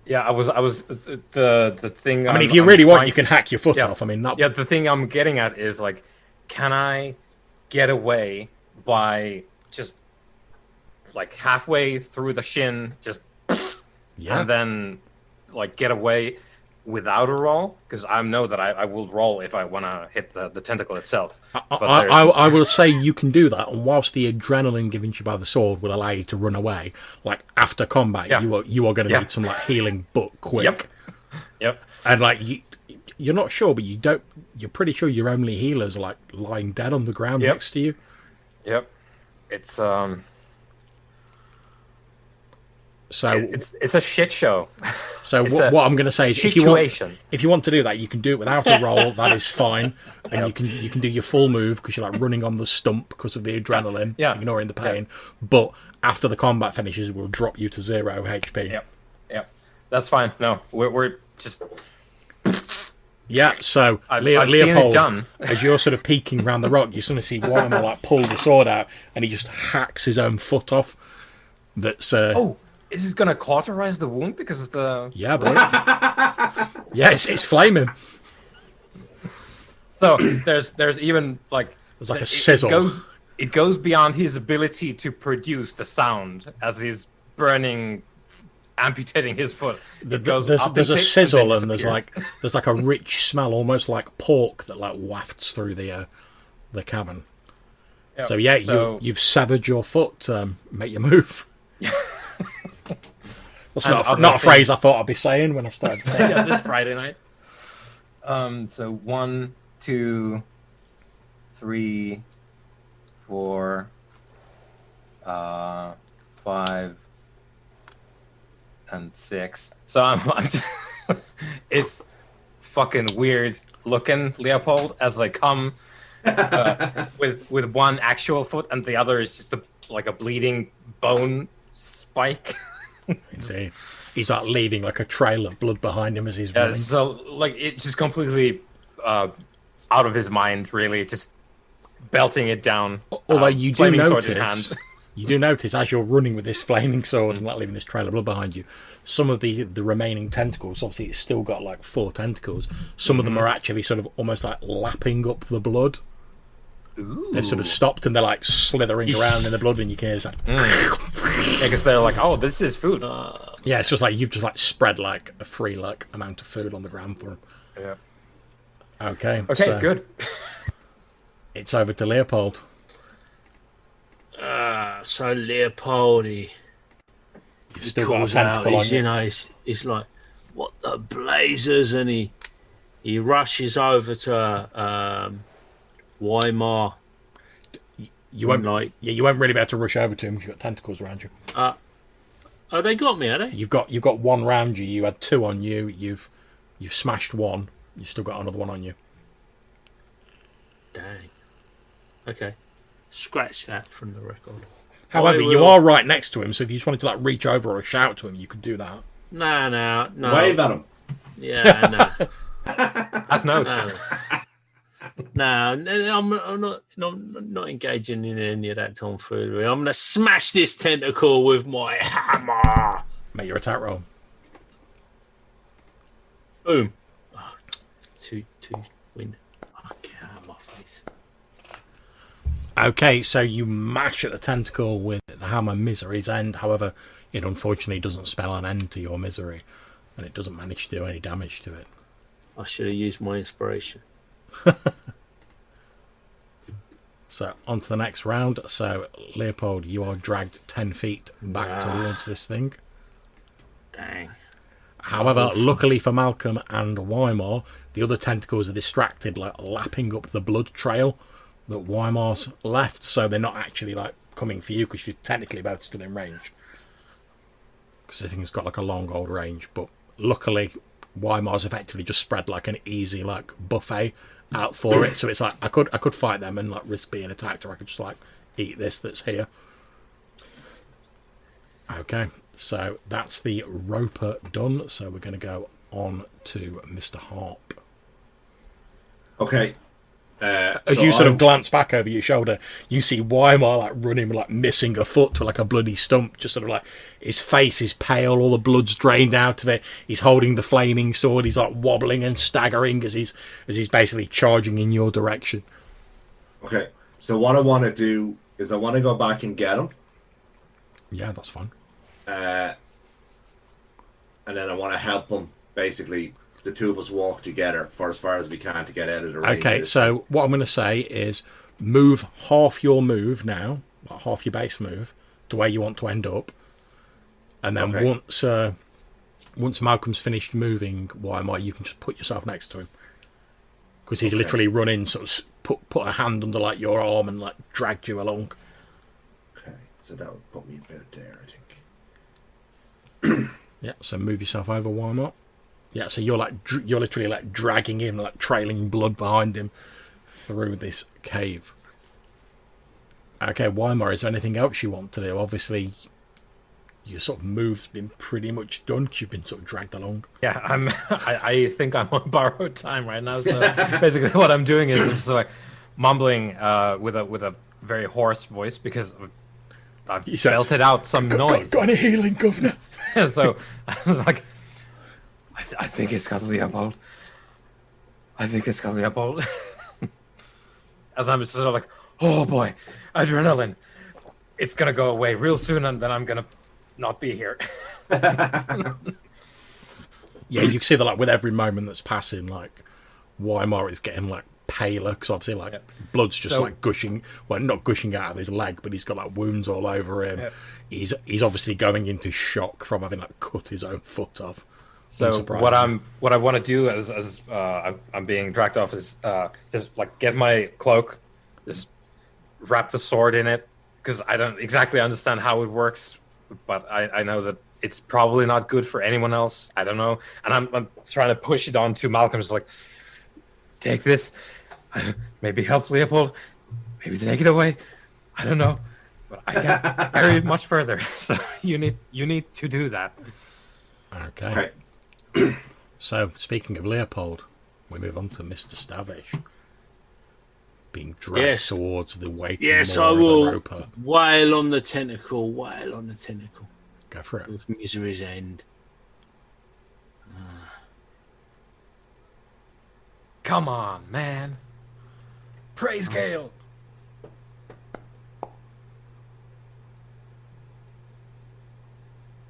Yeah, I was the thing. I mean, if you really want, you can hack your foot Yeah. off. I mean, that. Yeah, the thing I'm getting at is like, can I get away by just like halfway through the shin, just Yeah. and then like get away without a roll? Because I know that I will roll if I want to hit the tentacle itself. But there's- I will say you can do that, and whilst the adrenaline given to you by the sword will allow you to run away, like after combat, Yeah. you are going to Yeah. need some like healing, but quick. Yep. And like you're not sure, but you're pretty sure your only healers are like lying dead on the ground Yep. next to you. Yep. It's So it's a shit show. So It's what a I'm going to say is, situation. if you want to do that, you can do it without a roll. That is fine, and you can do your full move because you're like running on the stump because of the adrenaline, Yeah. ignoring the pain. But after the combat finishes, it will drop you to 0 HP. Yep. That's fine. No, we're just Yeah. So I've seen it Leopold, done. as you're sort of peeking around the rock, you suddenly see Weimar like pull the sword out, and he just hacks his own foot off. That's Oh, is it gonna cauterize the wound because of the? yeah, boy. Yeah, it's flaming. So there's even like There's like a it sizzle. It goes beyond his ability to produce the sound as he's burning, amputating his foot. It goes There's up a in pitch sizzle then and there's disappears. like a rich smell, almost like pork, that like wafts through the cavern. Yep. So yeah, So- you've severed your foot. Make your move. That's And not other not a phrase things. I thought I'd be saying when I started saying it. Yeah, this Friday night. So 1, 2, 3, 4, 5, and 6. So I'm just. It's fucking weird looking, Leopold, as I come with one actual foot and the other is just like a bleeding bone spike. Indeed. He's like leaving like a trail of blood behind him as he's Yeah, running. so like it's just completely out of his mind, really, just belting it down. Although you do flaming sword in notice, hand. you do notice as you're running with this flaming sword and like leaving this trail of blood behind you, some of the remaining tentacles, obviously it's still got like 4 tentacles, some of them are actually sort of almost like lapping up the blood. Ooh. They've sort of stopped and they're like slithering around in the blood, and you can hear it's like, Yeah, because they're like, oh, this is food. yeah, it's just like you've just like spread like a free like amount of food on the ground for them. Yeah. Okay, Okay, so good. It's over to Leopold. So Leopoldi You've still got a calls out. tentacle on He's, you. you know, he's like, what the blazers, and he rushes over to Weimar. You won't like. Yeah, you won't really be able to rush over to him because you've got tentacles around you. Oh, they got me, are they? You've got one round you. You had 2 on you. You've smashed one. You've still got another one on you. Dang. Okay. Scratch that from the record. However, I you will- are right next to him, so if you just wanted to like reach over or shout to him, you could do that. No. Wave at him. Yeah, no. That's notes. No, I'm not engaging in any of that tomfoolery. I'm gonna smash this tentacle with my hammer. Make your attack roll. Boom. Oh, it's too wind. Oh, get out of my face. Okay, so you mash at the tentacle with the hammer, misery's end. However, it unfortunately doesn't spell an end to your misery, and it doesn't manage to do any damage to it. I should have used my inspiration. So on to the next round. So Leopold, you are dragged 10 feet back towards this thing. Dang. However, luckily for Malcolm and Weimar, the other tentacles are distracted, like lapping up the blood trail that Weimar's left, so they're not actually like coming for you because you're technically both still in range. Because the thing's got like a long old range, but luckily Weimar's effectively just spread like an easy like buffet out for it. So it's like I could fight them and like risk being attacked, or I could just like eat this that's here. Okay, so that's the Roper done. So we're going to go on to Mr. Harp. Okay. As so you sort I'm- of glance back over your shoulder, you see Weimar like running, like missing a foot to like a bloody stump. Just sort of like his face is pale, all the blood's drained out of it. He's holding the flaming sword. He's like wobbling and staggering as he's basically charging in your direction. Okay. So what I want to do is I want to go back and get him, Yeah, that's fine. and then I want to help him. Basically, the two of us walk together for as far as we can to get out of the range. Okay, so what I'm going to say is move half your move now, like half your base move, to where you want to end up. And then Okay. once Malcolm's finished moving Weimar, you can just put yourself next to him. Because he's Okay. literally run in, sort of put a hand under like your arm and like dragged you along. Okay, so that would put me about there, I think. Yeah, so move yourself over, Weimar. Yeah, so you're like you're literally like dragging him, like trailing blood behind him through this cave. Okay, Weimar, is there anything else you want to do? Obviously, your sort of move's been pretty much done 'cause you've been sort of dragged along. Yeah, I think I'm on borrowed time right now. So basically, what I'm doing is I'm just like mumbling with a very hoarse voice because I've You said, belted out some noise. Got any healing, Governor? So I was like, I think it's got Leopold. I think it's got Leopold. As I'm sort of like, oh boy, adrenaline. It's gonna go away real soon, and then I'm gonna not be here. Yeah, you can see that like with every moment that's passing, like Weimar is getting like paler because obviously like blood's just So- like gushing. Well, not gushing out of his leg, but he's got like wounds all over him. Yep. He's obviously going into shock from having like cut his own foot off. So Unsurprisingly. what I want to do as I'm being dragged off is just like get my cloak, just wrap the sword in it because I don't exactly understand how it works, but I know that it's probably not good for anyone else. I don't know, and I'm trying to push it on to Malcolm. Just like take this, maybe help Leopold, maybe take it away. I don't know, but I can't carry it much further. So you need to do that. Okay. Okay. So, speaking of Leopold, we move on to Mr. Stavish being dragged Yes. towards the waiting Yes, maw I of the will roper. wail on the tentacle, wail on the tentacle Go for it. with misery's end. Come on, man. Praise Gale.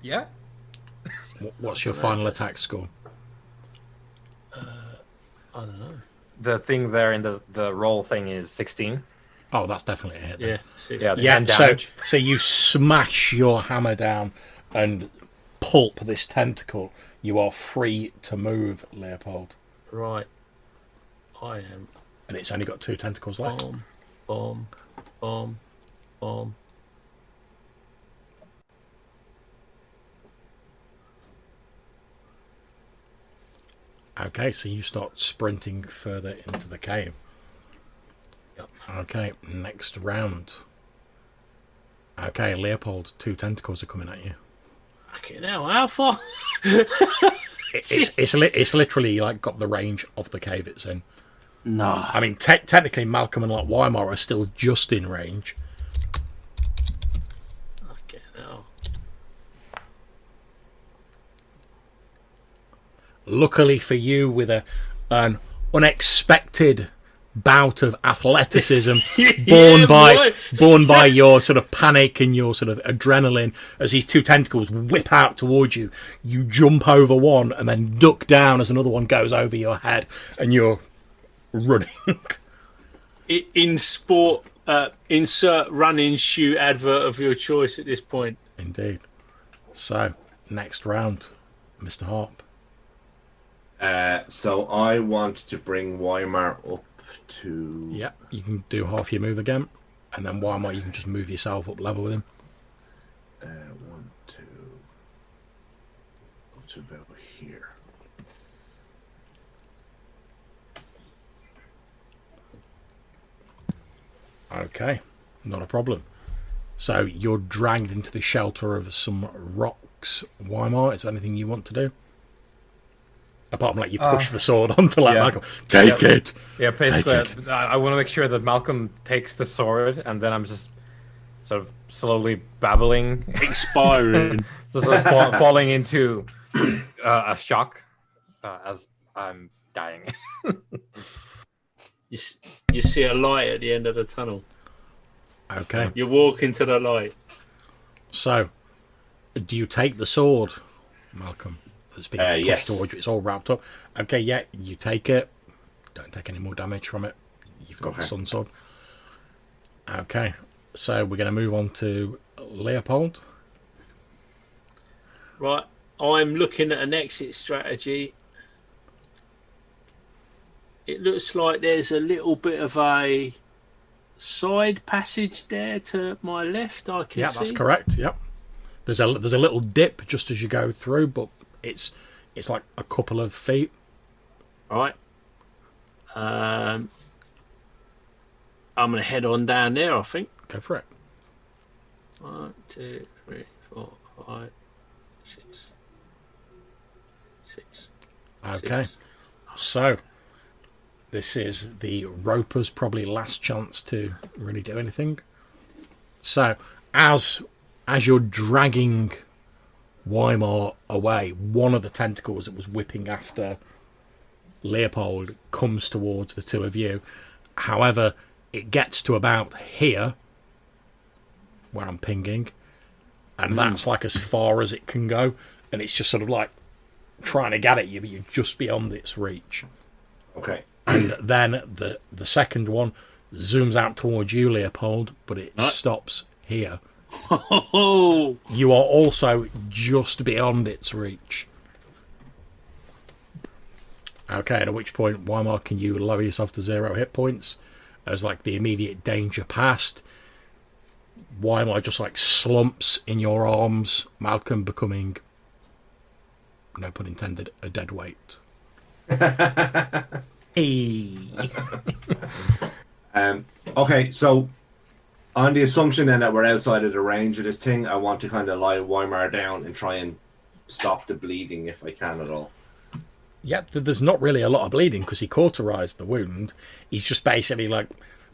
Yeah. What's your final attack score? I don't know. The thing there in the roll thing is 16. Oh, that's definitely a hit. Then. Yeah, 16. Yeah, Yeah, 10 so damage. so you smash your hammer down and pulp this tentacle. You are free to move, Leopold, Right. I am. and it's only got 2 tentacles left. Bomb, bomb, bomb, bomb. Okay, so you start sprinting further into the cave. Yep. Okay, next round. Okay, Leopold, 2 tentacles are coming at you. Fucking hell, how far? It's literally like got the range of the cave it's in. No. I mean, technically, Malcolm and like Weimar are still just in range. Fucking hell. Luckily for you, with an unexpected bout of athleticism born by your sort of panic and your sort of adrenaline, as these 2 tentacles whip out towards you, you jump over one and then duck down as another one goes over your head, and you're running. In sport, insert running shoe advert of your choice at this point. Indeed. So, next round, Mr. Harp. So I want to bring Weimar up to. Yeah, you can do half your move again, and then Weimar, you can just move yourself up level with him. 1, 2. Up to about here. Okay, not a problem. So you're dragged into the shelter of some rocks. Weimar, is there anything you want to do? Apart from like you push the sword onto like yeah. Michael. Take it! Yeah, basically, Take I want to make sure that Malcolm takes the sword, and then I'm just sort of slowly babbling, Expiring. just sort of falling into a shock as I'm dying. you see a light at the end of the tunnel. Okay, You walk into the light. so do you take the sword, Malcolm? That's being pushed yes. towards you. It's all wrapped up. Okay, yeah, you take it. Don't take any more damage from it. You've got the sun sword. Okay, so we're going to move on to Leopold. Right. I'm looking at an exit strategy. It looks like there's a little bit of a side passage there to my left. I can Yeah, see. that's correct. Yep. There's a little dip just as you go through, but it's like a couple of feet. Right. I'm going to head on down there, I think. Go for it. 1, 2, 3, 4, 5, 6. 6. Okay. So this is the roper's probably last chance to really do anything. So as you're dragging Weimar away, one of the tentacles that was whipping after Leopold comes towards the two of you. However, it gets to about here, where I'm pinging, and that's like as far as it can go, and it's just sort of like trying to get at you, but you're just beyond its reach. Okay. And then the second one zooms out towards you, Leopold, but it stops here. Oh, You are also just beyond its reach. Okay, at which point, Weimar, can you lower yourself to 0 hit points as like the immediate danger passed? Weimar just like slumps in your arms, Malcolm becoming, no pun intended, a dead weight. Hey. Okay, so on the assumption then that we're outside of the range of this thing, I want to kind of lie Weimar down and try and stop the bleeding if I can at all. Yeah, there's not really a lot of bleeding because he cauterized the wound. He's just basically like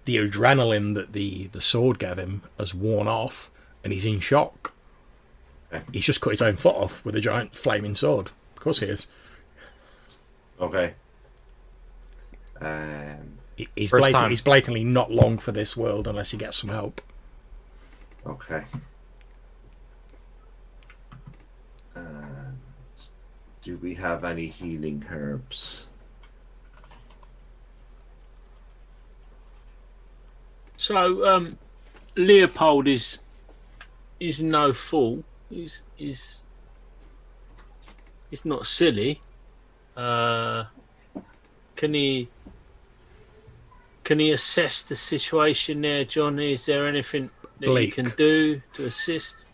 the adrenaline that the sword gave him has worn off and he's in shock. Okay. He's just cut his own foot off with a giant flaming sword. Of course he is. Okay. He's First time. he's blatantly not long for this world unless he gets some help. Okay. And do we have any healing herbs? so Leopold is no fool. He's not silly. Can he assess the situation there, John? Is there anything that Bleak. he can do to assist?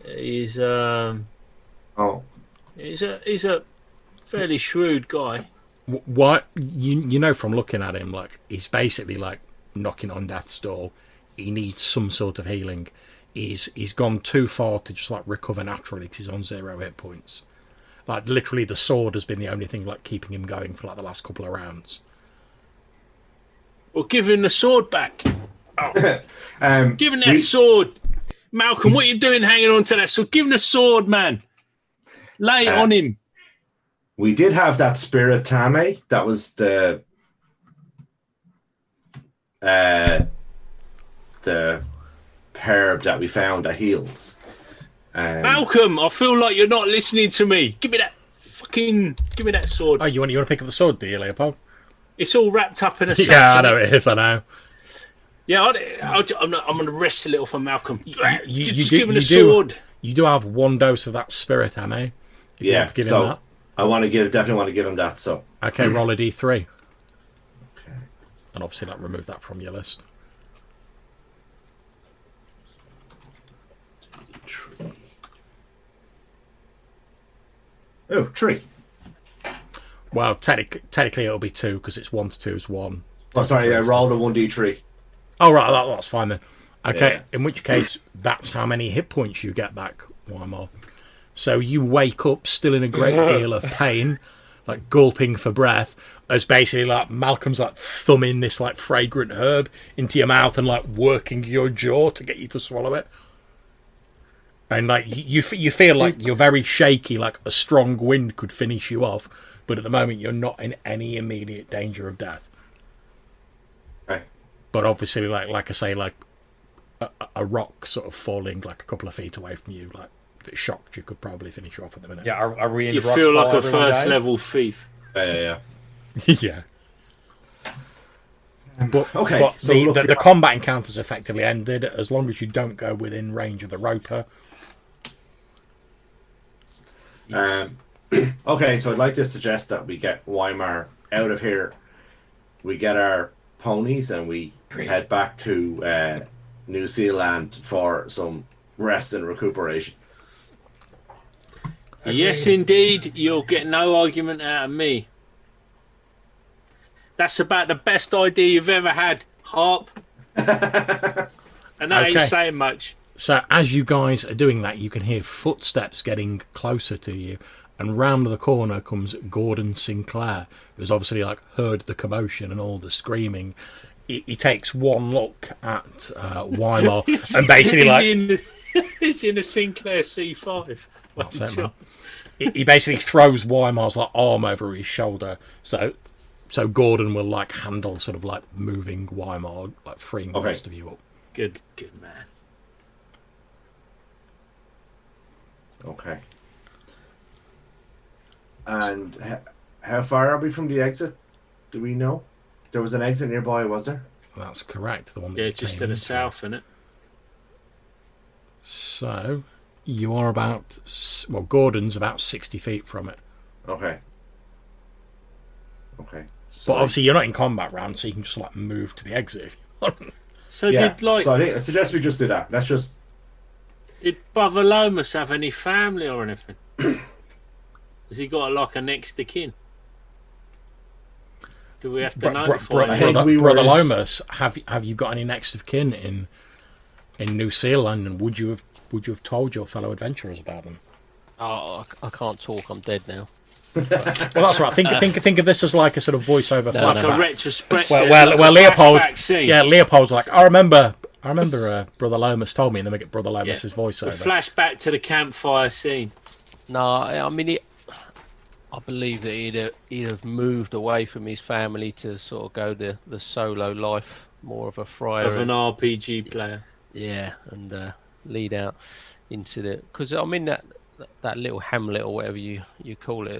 He's a fairly shrewd guy. What you know from looking at him, like he's basically like knocking on death's door. He needs some sort of healing. He's gone too far to just like recover naturally because he's on 0 hit points. Like literally, the sword has been the only thing like keeping him going for like the last couple of rounds. Well, give him the sword back. Oh. Give him that we- sword, Malcolm. What are you doing, hanging on to that sword? Give him the sword, man. Lay it on him. We did have that spirit tame. That was the herb that we found that heals. Malcolm, I feel like you're not listening to me. Give me that sword. Oh, you want to pick up the sword, do you, Leopold? It's all wrapped up in a sack. Yeah, I know it is. I know. Yeah, I'm going to wrest a little from Malcolm. Just you give him the sword. You do have 1 dose of that spirit, Ame. If you want to give him that. I definitely want to give him that. So Okay, roll a d3. okay. And obviously, like, remove that from your list. Oh, tree. Well, technically it'll be 2 because it's 1 to 2 is 1. Oh, sorry. Yeah, roll the 1d3. Oh, right, that's fine then. Okay, Yeah. in which case, that's how many hit points you get back, Weimar. So you wake up still in a great deal of pain, like gulping for breath, as basically like Malcolm's like thumbing this like fragrant herb into your mouth and like working your jaw to get you to swallow it. And like you feel like you're very shaky, like a strong wind could finish you off, but at the moment you're not in any immediate danger of death. Okay. But obviously, like I say, like a rock sort of falling like a couple of feet away from you, like that shocked you, could probably finish you off at the minute. Yeah, are we in You the rocks feel while like a everyone first dies? level thief. Yeah. Yeah. But, Okay, but so look, the combat encounter's effectively ended as long as you don't go within range of the roper. Okay, so I'd like to suggest that we get Weimar out of here. We get our ponies and we head back to New Zealand for some rest and recuperation. Yes, indeed. You'll get no argument out of me. That's about the best idea you've ever had, Harp. And that ain't Okay. saying much. So as you guys are doing that, you can hear footsteps getting closer to you, and round the corner comes Gordon Sinclair, who's obviously like heard the commotion and all the screaming. He takes one look at Weimar and basically like he's in a Sinclair C5. That's it, man. He basically throws Weimar's like arm over his shoulder, so Gordon will like handle sort of like moving Weimar, like freeing the rest of you up. Good man. Okay. And how far are we from the exit? Do we know? There was an exit nearby, was there? That's correct. The one that Yeah, you just came to the into. south, innit? So you are about, well, Gordon's about 60 feet from it. Okay. Okay. So But obviously you're not in combat round, so you can just like move to the exit if you want. So yeah. did So I suggest we just do that. Let's just. did Brother Lomas have any family or anything? Has he got like a next to kin? Do we have to notify I him? think we Brother were- Lomas, have you got any next of kin in New Zealand, and would you have told your fellow adventurers about them? Oh, I can't talk. I'm dead now. Well, that's right. Think of this as like a sort of voiceover No, Like flashback. a retrospective. Well, Leopold. flashback scene. Yeah, Leopold's like, I remember Brother Lomas told me, and then we get Brother Lomas's The voiceover. flashback to the campfire scene. No, I mean, I believe that he'd have moved away from his family to sort of go the solo life, more of a friar. Of an RPG player. Yeah, and lead out into the, because I mean that little hamlet or whatever you call it,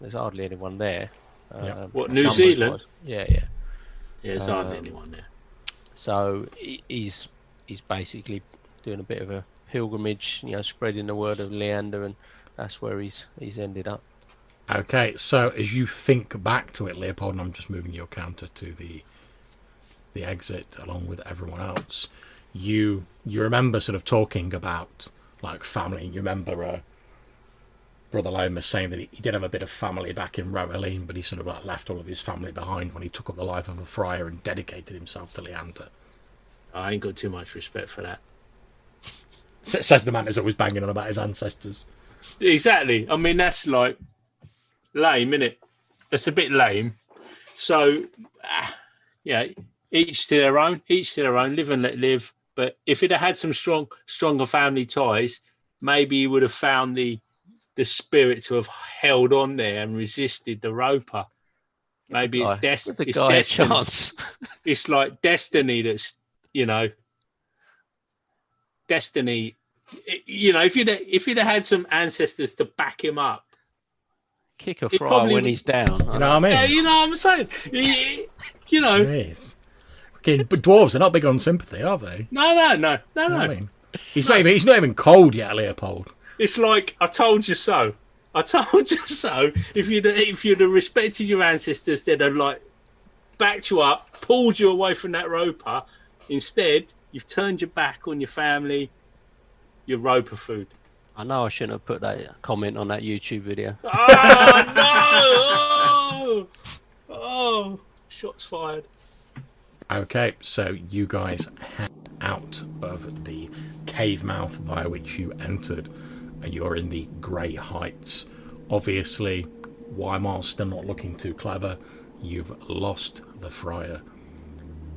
there's hardly anyone there. Yeah. What, New numbers Zealand? wise. Yeah. Yeah, there's hardly anyone there. So he's basically doing a bit of a pilgrimage, spreading the word of Leander, and that's where he's ended up. Okay, so as you think back to it, Leopold, and I'm just moving your counter to the exit along with everyone else, you remember sort of talking about like family. You remember Brother Lomas saying that he did have a bit of family back in Roweleen, but he sort of like left all of his family behind when he took up the life of a friar and dedicated himself to Leander. I ain't got too much respect for that. Says the man who's always banging on about his ancestors. Exactly. I mean, that's like lame, innit? That's a bit lame. So, yeah, each to their own, live and let live. But if it had some stronger family ties, maybe he would have found the spirit to have held on there and resisted the roper. Maybe it's Give the it's guy a destiny. chance. It's like destiny that's, destiny. If you'd have had some ancestors to back him up. Kick a It friar probably when would- he's down. You know what I mean? Yeah, you know what I'm saying? Yes. Okay, but dwarves are not big on sympathy, are they? No. You know what I mean? He's not even cold yet, Leopold. It's like, I told you so. I told you so. If you'd have respected your ancestors, they'd have like backed you up, pulled you away from that roper. Instead, you've turned your back on your family, your roper food. I know I shouldn't have put that comment on that YouTube video. Oh no! Oh, shots fired. Okay, so you guys head out of the cave mouth via which you entered, and you're in the Grey Heights. Obviously, Weimar's still not looking too clever. You've lost the friar.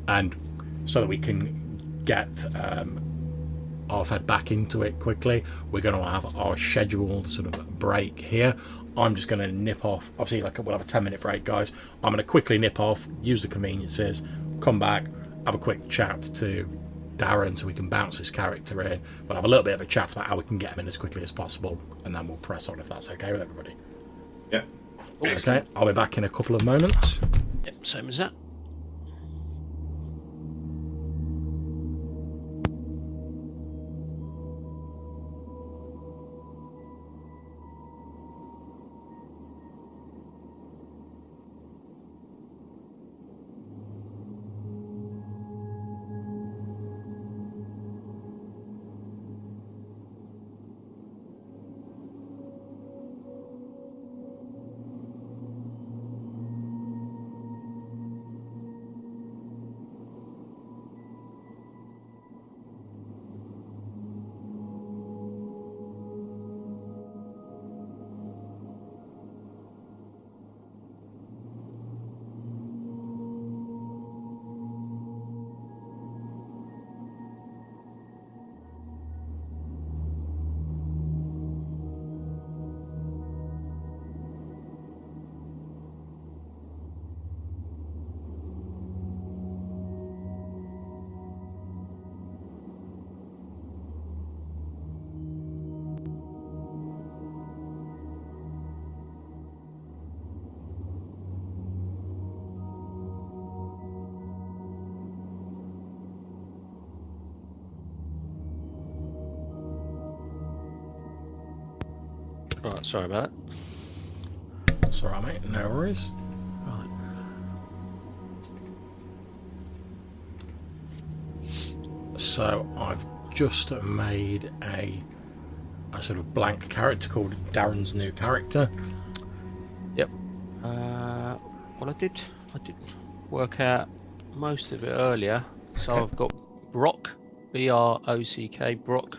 And so that we can get our head back into it quickly, we're going to have our scheduled sort of break here. I'm just going to nip off. Obviously, we'll have a 10-minute break, guys. I'm going to quickly nip off, use the conveniences, come back, have a quick chat to Darren so we can bounce his character in. We'll have a little bit of a chat about how we can get him in as quickly as possible, and then we'll press on if that's okay with everybody. Yeah. Okay, I'll be back in a couple of moments. Yep, same as that. Right, sorry about That's alright, mate. No worries. that. Right. So I've just made a sort of blank character called Darren's new character. Yep. Well, I did work out most of it earlier. So Okay. I've got Brock, B-R-O-C-K, Brock,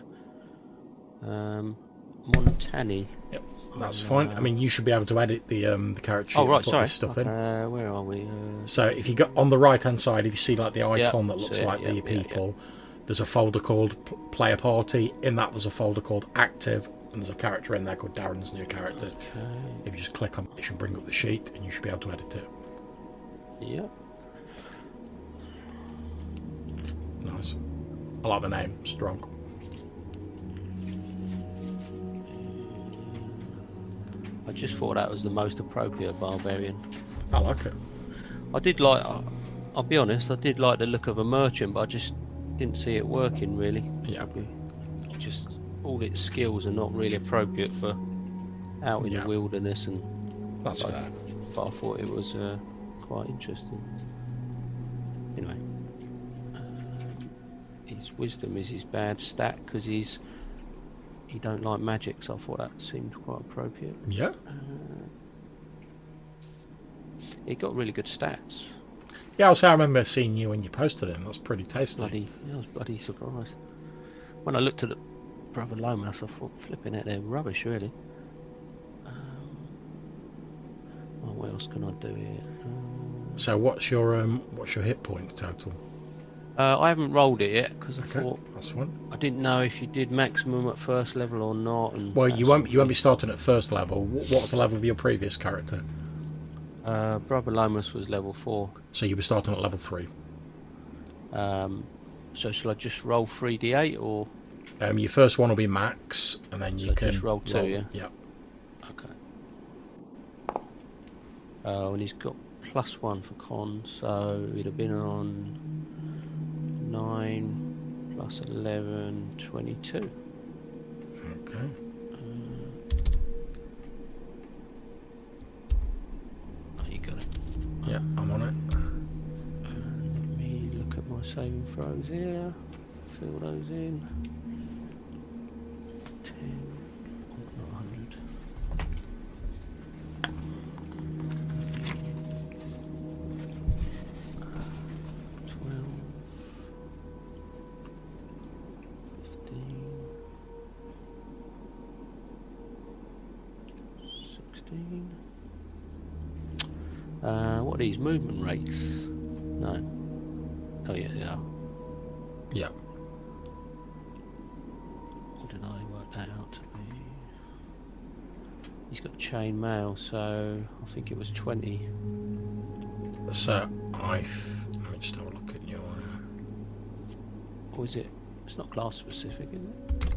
Montani. Yep, that's fine. I mean, you should be able to edit the character sheet Oh, and right, put sorry. this stuff in. Where are we? So if you go on the right hand side, if you see like the icon that looks so, like yeah, the yeah, people, there's a folder called Player Party. In that, there's a folder called Active, and there's a character in there called Darren's new character. Okay. If you just click on it, it should bring up the sheet, and you should be able to edit it. Yep. Nice. I like the name. Strong. I just thought that was the most appropriate barbarian. I like it. I did like. I'll be honest. I did like the look of a merchant, but I just didn't see it working really. Yeah. Just all its skills are not really appropriate for out in Yeah. the wilderness, and That's fair. but I thought it was quite interesting. Anyway, his wisdom is his bad stat because he don't like magic, so I thought that seemed quite appropriate. Yeah. He got really good stats. Yeah, I remember seeing you when you posted him. That's pretty tasty. I was bloody surprised when I looked at the Brother Lomas. I thought, flipping it, they're rubbish, really. Oh, what else can I do here? So what's your hit point total? I haven't rolled it yet because I Okay, thought that's fine. I didn't know if you did maximum at first level or not. And Well, that you sort won't of be starting at first level. What's the level of your previous character? thing. Brother Lomas was level 4. So you'll be starting at level 3. So shall I just roll 3d8 or? Your first one will be max, and then you So can just roll 2, yeah? Yeah. Okay. And he's got +1 for con, so it'd have been on 9 plus 11, 22. Okay. Oh, you got it. Yeah, I'm on it. Let me look at my saving throws here. Fill those in. 10, not 100. 12, 15, 16. What are these movement rates? No. Oh yeah, they are. Yeah. What did I work that out to be? He's got chain mail, so I think it was 20. So let me just have a look at your. Or is it? It's not class specific, is it?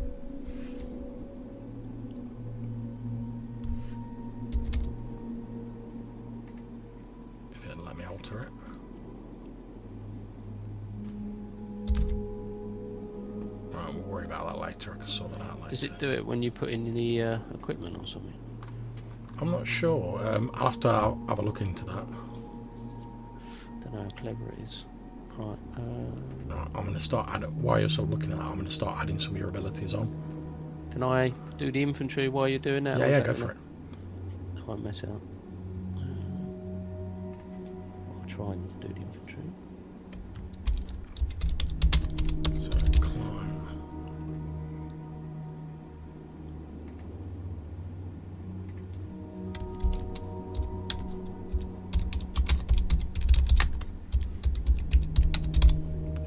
If it'll let me alter it. Right, we'll worry about that later. I can sort that out later. Does it do it when you put in the equipment or something? I'm not sure. I'll have to have a look into that. Don't know how clever it is. Right. Right, I'm going to start adding. While you're sort of looking at that, I'm going to start adding some of your abilities on. Can I do the infantry while you're doing that? Yeah, or is yeah, that go gonna- for it. I won't mess it up. I'll try and do the infantry. So climb.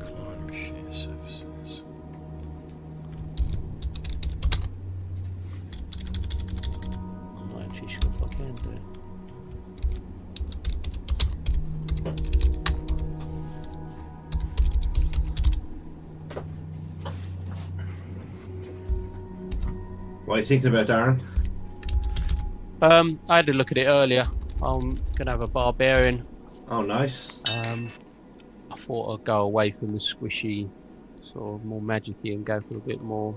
Climb sheer surfaces. I'm not actually sure if I can do it. What are you thinking about, Darren? I had to look at it earlier. I'm gonna have a barbarian. Oh, nice. I thought I'd go away from the squishy, sort of more magic-y and go for a bit more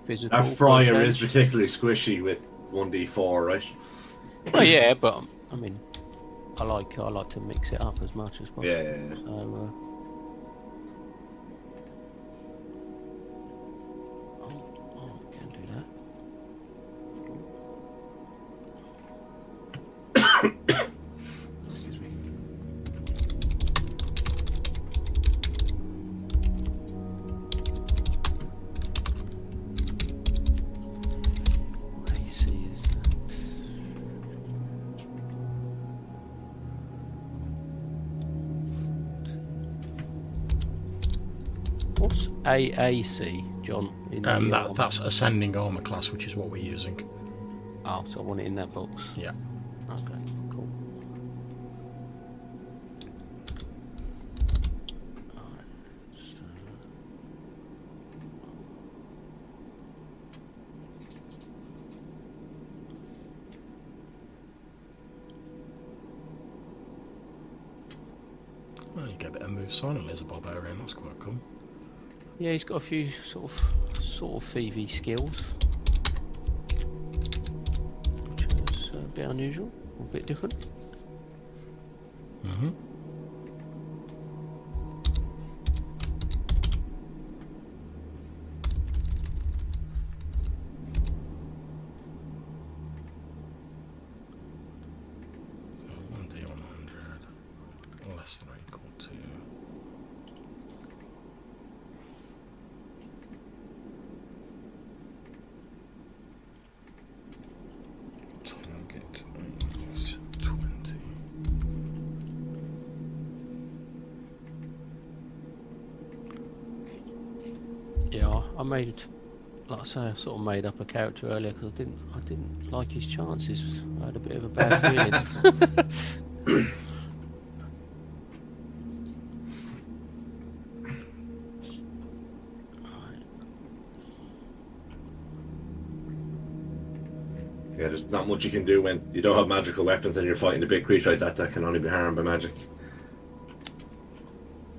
physical. That fryer is change. particularly squishy with 1d4, right? Oh yeah, but I mean, I like to mix it up as much as possible. Yeah. So, can do that. Excuse me. AC is that? What's AAC, John? In the, That's ascending armor class, which is what we're using. Oh, so I want it in that box. Yeah. Okay, cool. Alright, Well, you get a bit of move silently as a barbarian. That's quite cool. yeah, he's got a few sort of thievy skills, which is a bit unusual, a bit different. Mm-hmm. So 1d100 less than or equal to. Target is 20. Yeah, I made, like I say, I sort of made up a character earlier because I didn't like his chances. I had a bit of a bad feeling. Yeah, there's not much you can do when you don't have magical weapons and you're fighting a big creature like that that can only be harmed by magic.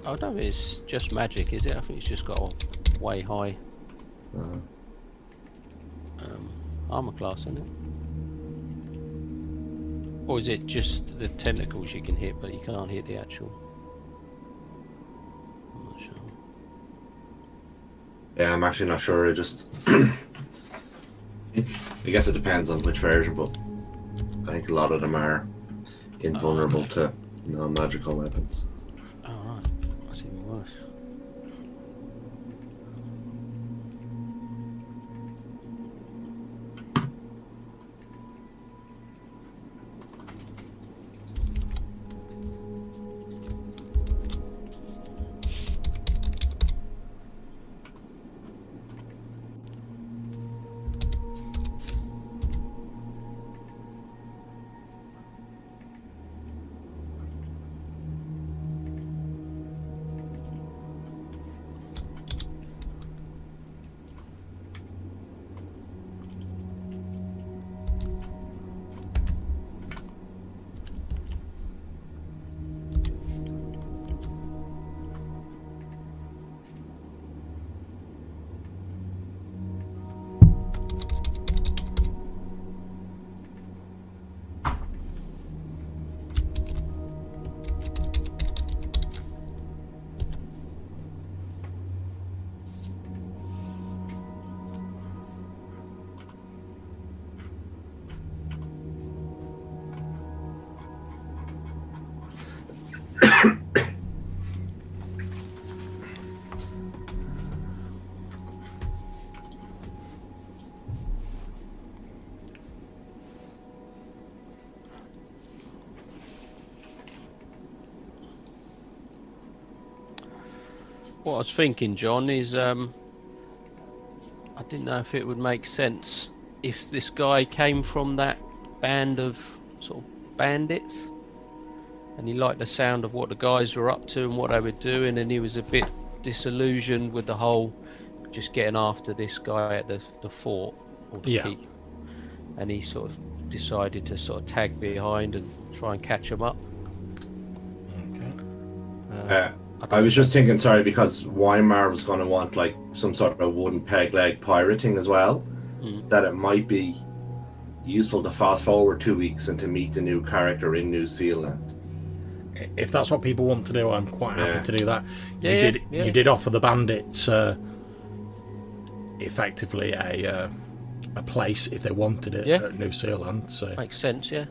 I don't think it's just magic, is it? I think it's just got a way high armor class, isn't it? Or is it just the tentacles you can hit, but you can't hit the actual? I'm not sure. Yeah, I'm actually not sure. I just, I guess it depends on which version, but I think a lot of them are invulnerable to non-magical weapons. Oh, right. That's even worse. What I was thinking, John, is I didn't know if it would make sense if this guy came from that band of sort of bandits and he liked the sound of what the guys were up to and what they were doing, and he was a bit disillusioned with the whole just getting after this guy at the fort or the keep, and he sort of decided to sort of tag behind and try and catch him up. Okay. I was just thinking, sorry, because Weimar was going to want like some sort of wooden peg leg pirate thing as well, that it might be useful to fast forward 2 weeks and to meet the new character in New Zealand. If that's what people want to do, I'm quite happy to do that. Yeah, You did offer the bandits effectively a place if they wanted it at New Zealand. So Makes sense, yeah.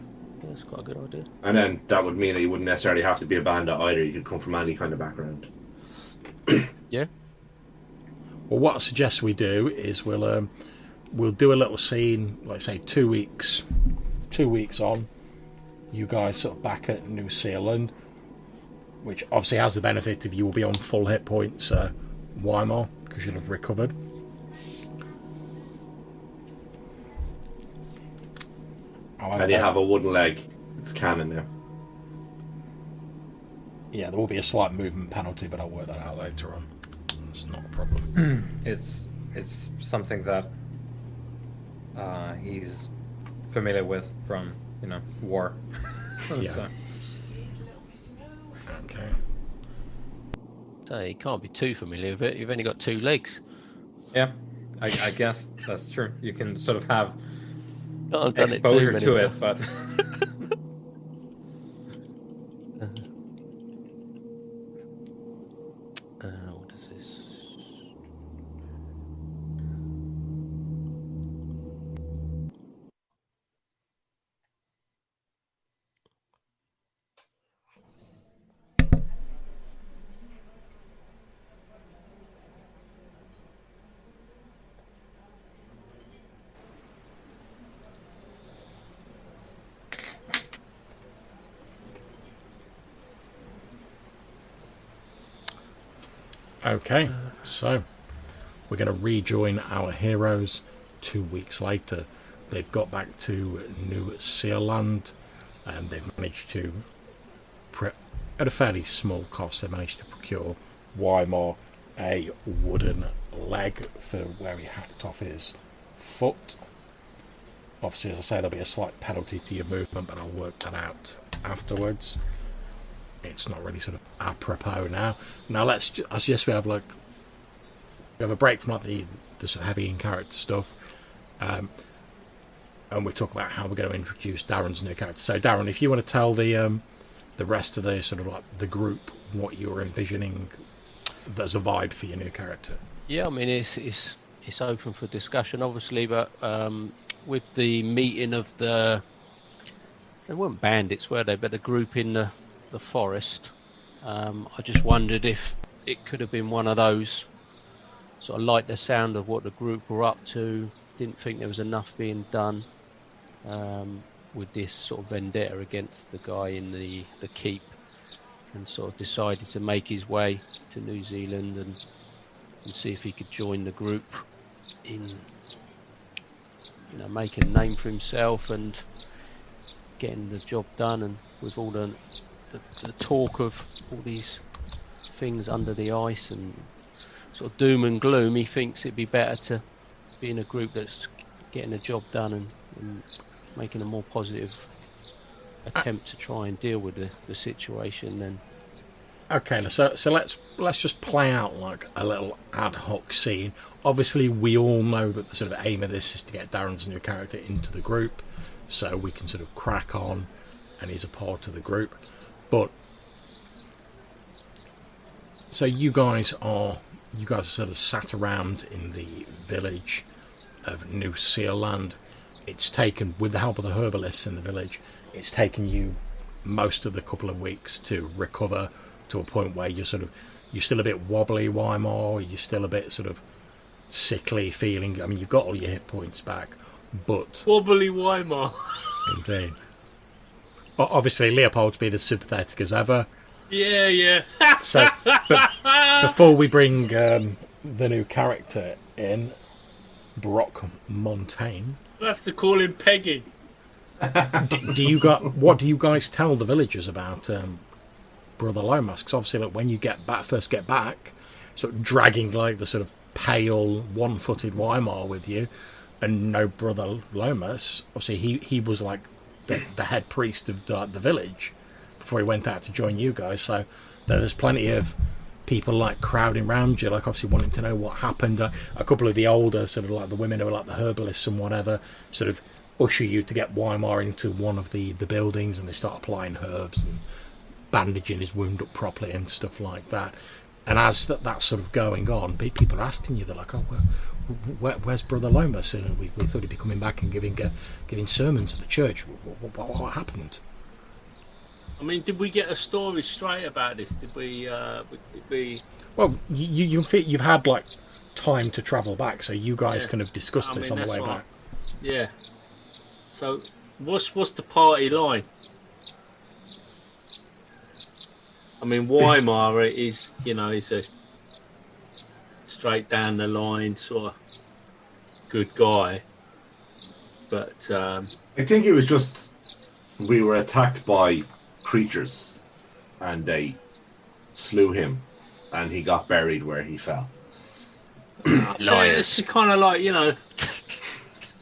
That's quite a good idea. And then that would mean that you wouldn't necessarily have to be a bandit either. You could come from any kind of background. Yeah. well, what I suggest we do is we'll do a little scene, like say 2 weeks on. You guys sort of back at New Zealand, which obviously has the benefit of you will be on full hit points, Weimar, because you'll have recovered. And you have a wooden leg. It's canon now. Yeah, there will be a slight movement penalty, but I'll work that out later on. It's not a problem. It's something that he's familiar with from war. Yeah. So, Okay. So you can't be too familiar with it. You've only got 2 legs. yeah, I guess that's true. You can sort of have Not done it too exposure many to times. it, but What is this? Okay, so we're going to rejoin our heroes 2 weeks later. They've got back to New Zealand and they've managed to, at a fairly small cost, they managed to procure Weimar a wooden leg for where he hacked off his foot. Obviously, as I say, there'll be a slight penalty to your movement, but I'll work that out afterwards. It's not really sort of apropos now. Now I suggest we have a break from like the sort of heavy in character stuff, and we talk about how we're going to introduce Darren's new character. So Darren, if you want to tell the rest of the sort of like the group what you're envisioning as a vibe for your new character. Yeah, I mean it's open for discussion, obviously, but with the meeting of they weren't bandits, were they? But the group in the forest. I just wondered if it could have been one of those. Sort of like the sound of what the group were up to. Didn't think there was enough being done with this sort of vendetta against the guy in the keep, and sort of decided to make his way to New Zealand and see if he could join the group in making a name for himself and getting the job done, and with all the talk of all these things under the ice and sort of doom and gloom, he thinks it'd be better to be in a group that's getting the job done and making a more positive attempt to try and deal with the situation. Then Okay, so let's just play out like a little ad hoc scene. Obviously, we all know that the sort of aim of this is to get Darren's new character into the group, so we can sort of crack on, and he's a part of the group. But so you guys are sort of sat around in the village of New Zealand. It's taken, with the help of the herbalists in the village, it's taken you most of the couple of weeks to recover to a point where you're still a bit wobbly, Weimar, you're still a bit sort of sickly feeling. I mean, you've got all your hit points back, but Wobbly Weimar. indeed. Obviously, Leopold's been as sympathetic as ever. Yeah. So, but before we bring the new character in, Brock Montaigne, I have to call him Peggy. what do you guys tell the villagers about Brother Lomas? Because obviously, look, when you first get back, sort of dragging like the sort of pale, one-footed Weimar with you, and no Brother Lomas. Obviously, he was like the head priest of the village before he went out to join you guys. So there's plenty of people like crowding around you, like obviously wanting to know what happened. A couple of the older sort of like the women who are like the herbalists and whatever sort of usher you to get Weimar into one of the buildings, and they start applying herbs and bandaging his wound up properly and stuff like that. And as that's sort of going on, people are asking you, they're like, oh, well, where's Brother Lomas? And we thought he'd be coming back and giving sermons at the church. What happened? I mean, did we get a story straight about this? Did we? Well, you've had like time to travel back, so you guys kind of discussed this on the way back. Yeah. So, what's the party line? I mean, Weimar is, he's a straight down the line sort of good guy, but I think it was just we were attacked by creatures, and they slew him, and he got buried where he fell. It's kind of like,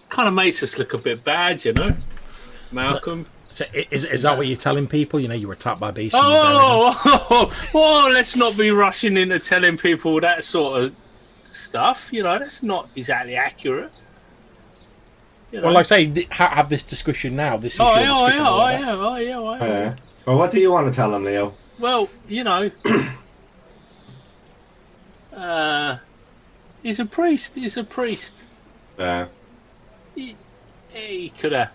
kind of makes us look a bit bad, Malcolm. So is that what you're telling people? You were attacked by beasts. Oh, let's not be rushing into telling people that sort of stuff. That's not exactly accurate. Well, like I say, have this discussion now. This is your discussion. Well, what do you want to tell them, Leo? Well, he's a priest. He could have.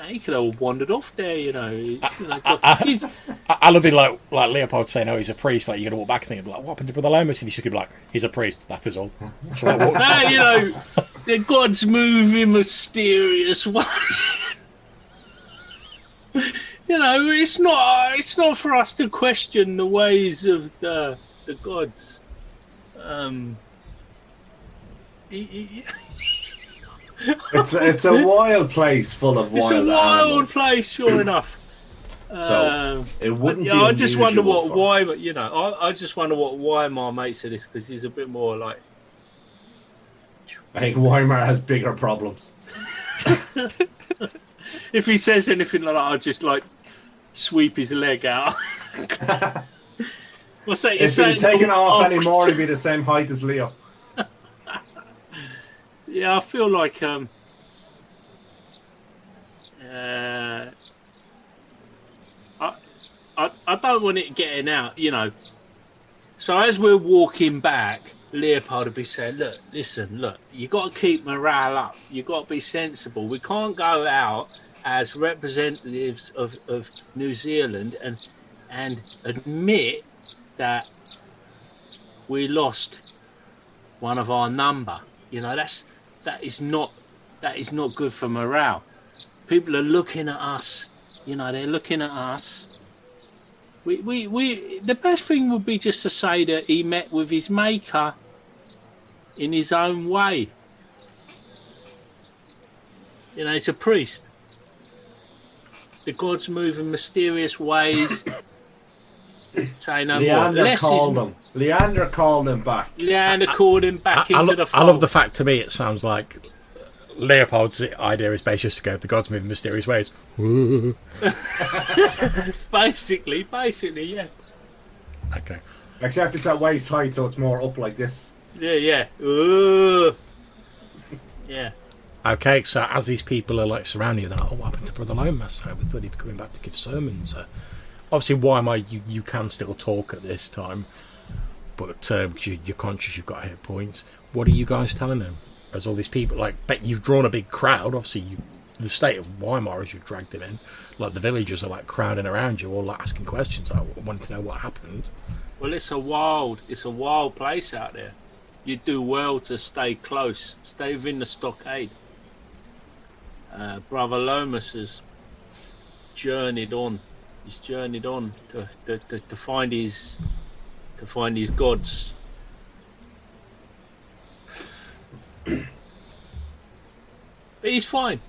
He could have wandered off there, I love it, like Leopold saying, "Oh, he's a priest." Like you're gonna walk back and think, "Like, what happened to Brother Lomas?" And he should be like, "He's a priest. That is all." So the gods move in mysterious ways. It's not for us to question the ways of the gods. It's a wild place full of wild animals. It's a wild place, sure enough. So it wouldn't be I just wonder unusual what Weimar. I just wonder what Weimar makes of this, because he's a bit more like. I think Weimar has bigger problems. If he says anything like that, I'll just like sweep his leg out. What's that? If he'd taken off anymore, he'd be the same height as Leo. Yeah, I feel like I don't want it getting out, So as we're walking back, Leopold would be saying, "Look, you got to keep morale up. You got to be sensible. We can't go out as representatives of New Zealand and admit that we lost one of our number. That is not good for morale. People are looking at us. They're looking at us. We the best thing would be just to say that he met with his maker in his own way. He's a priest. The gods move in mysterious ways. Say no more. Leander called him back. Leander called him back into the fold. I love the fact, to me, it sounds like Leopold's idea is basically just to go, the gods move in mysterious ways. basically, yeah. Okay. Except it's at waist height, so it's more up like this. Yeah. Yeah. Okay, so as these people are like surrounding you, they're like, "Oh, what happened to Brother Lomas? I thought he'd be coming back to give sermons." Obviously, Weimar, you can still talk at this time, but you're conscious you've got hit points. What are you guys telling them? As all these people, bet you've drawn a big crowd. Obviously, the state of Weimar as you dragged them in, like the villagers are like crowding around you, all like asking questions, like wanting to know what happened. Well, it's a wild place out there. You do well to stay close, stay within the stockade. Brother Lomas has journeyed on. He's journeyed on to find his gods. But he's fine.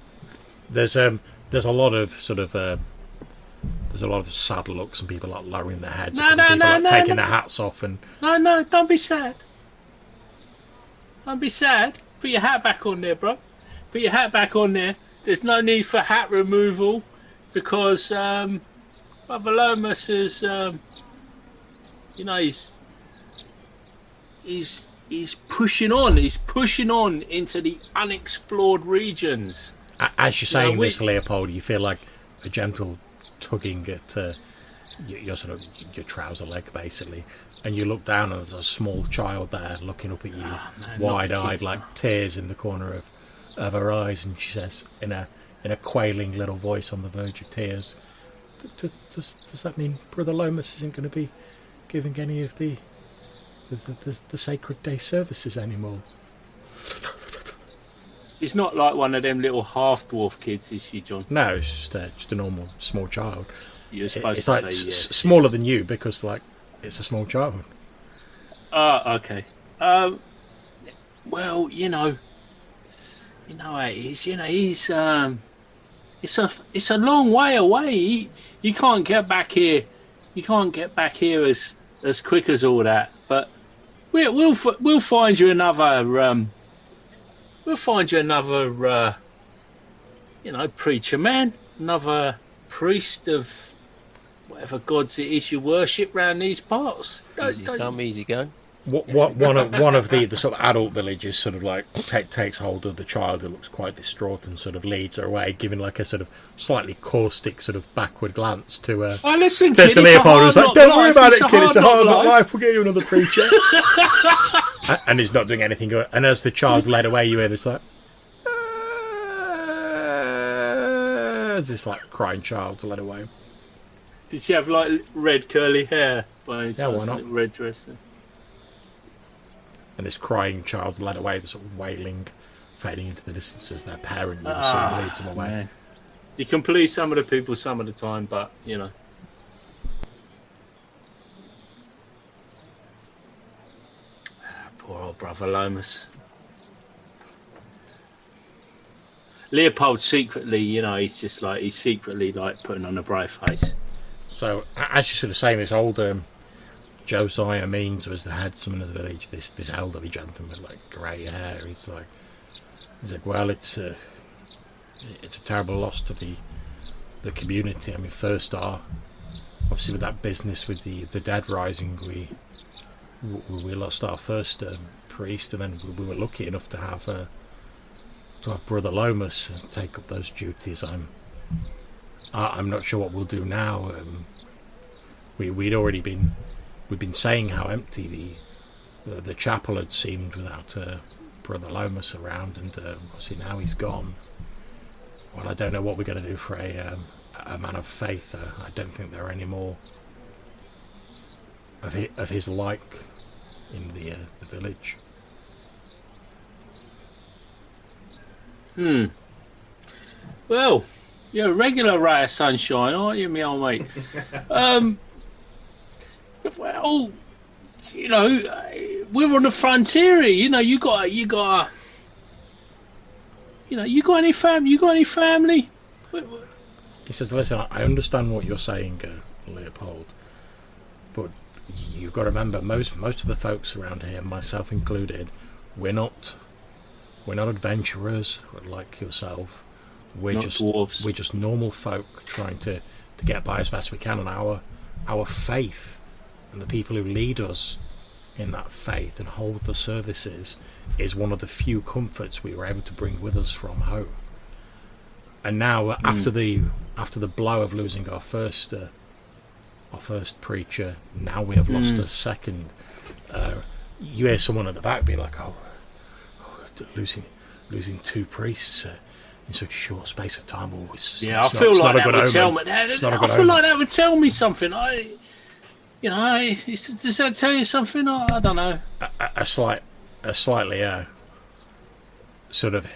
There's a lot of sort of there's a lot of sad looks and people like lowering their heads, taking their hats off and. No, don't be sad. Don't be sad. Put your hat back on there, bro. Put your hat back on there. There's no need for hat removal because Brother Lomas is, he's he's pushing on. He's pushing on into the unexplored regions. As you're saying we- this, Leopold, you feel like a gentle tugging at your sort of your trouser leg, basically, and you look down and there's a small child there looking up at you, man, not wide-eyed, kids, like no. tears in the corner of her eyes, and she says in a quailing little voice on the verge of tears, "Does that mean Brother Lomas isn't going to be giving any of the sacred day services anymore?" She's not like one of them little half dwarf kids, is she, John? No, it's just a normal small child. You're supposed It's to like say yes. smaller than you because like it's a small child. Okay. Well, you know how it is. He's it's a long way away. You can't get back here. You can't get back here as quick as all that. But we'll find you another. We'll find you another. Preacher man, another priest of whatever gods it is you worship round these parts. Easy come, easy go. One of the sort of adult villagers sort of like takes hold of the child who looks quite distraught and sort of leads her away, giving like a sort of slightly caustic sort of backward glance to listen, kid, to it's a Leopold, who's hard like, knock "Don't worry life, about it's it, kid. It's a hard knock knock life. We'll get you another preacher." And he's not doing anything. And as the child led away, you hear this like, as this like crying child led away. Did she have like red curly hair by any Yeah, why chance? not? Like red dress. And this crying child led away, the sort of wailing, fading into the distance as their parent sort of leads them away. Man. You can please some of the people some of the time, but poor old brother Lomas. Leopold secretly, he's secretly like putting on a brave face. So, as you're sort of saying, this old Josiah Means was the headsman of the village. This elderly gentleman with like grey hair. He's like, well, it's a terrible loss to the community. I mean, first obviously with that business with the dead rising, we lost our first priest, and then we were lucky enough to have Brother Lomas take up those duties. I'm not sure what we'll do now. We'd been saying how empty the chapel had seemed without Brother Lomas around, and obviously now he's gone. Well, I don't know what we're going to do for a man of faith. I don't think there are any more of his like in the village. Well, you're a regular ray of sunshine, aren't you, me old mate? Well, we're on the frontier here. You got any family? You got any family? He says, "Listen, I understand what you're saying, Leopold, but you've got to remember, most of the folks around here, myself included, we're not adventurers like yourself. We're Not just dwarves. we're just normal folk trying to get by as best we can, and our faith and the people who lead us in that faith and hold the services is one of the few comforts we were able to bring with us from home. And now, after the blow of losing our first preacher, now we have lost a second. You hear someone at the back be like, "Oh, losing two priests in such a short space of time." Oh, I feel like that would tell me. I feel like that would tell me something. Does that tell you something? I don't know. A slightly sort of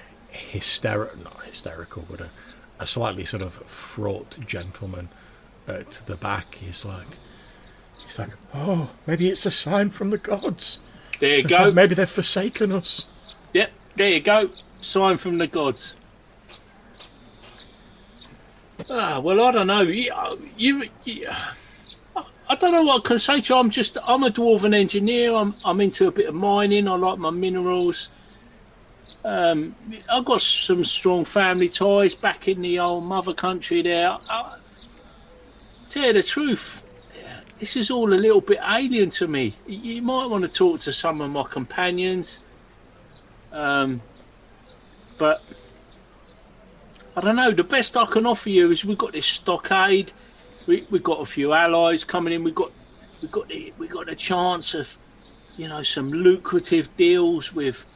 not hysterical, but a slightly sort of fraught gentleman at the back. He's like, "Oh, maybe it's a sign from the gods. There you go. Maybe they've forsaken us." Yep, there you go. Sign from the gods. Well, I don't know. I don't know what I can say to you. I'm a dwarven engineer. I'm into a bit of mining. I like my minerals. I've got some strong family ties back in the old mother country there. Tell you the truth, this is all a little bit alien to me. You might want to talk to some of my companions, but I don't know. The best I can offer you is we've got this stockade. We've got a few allies coming in. We've got the chance of, some lucrative deals with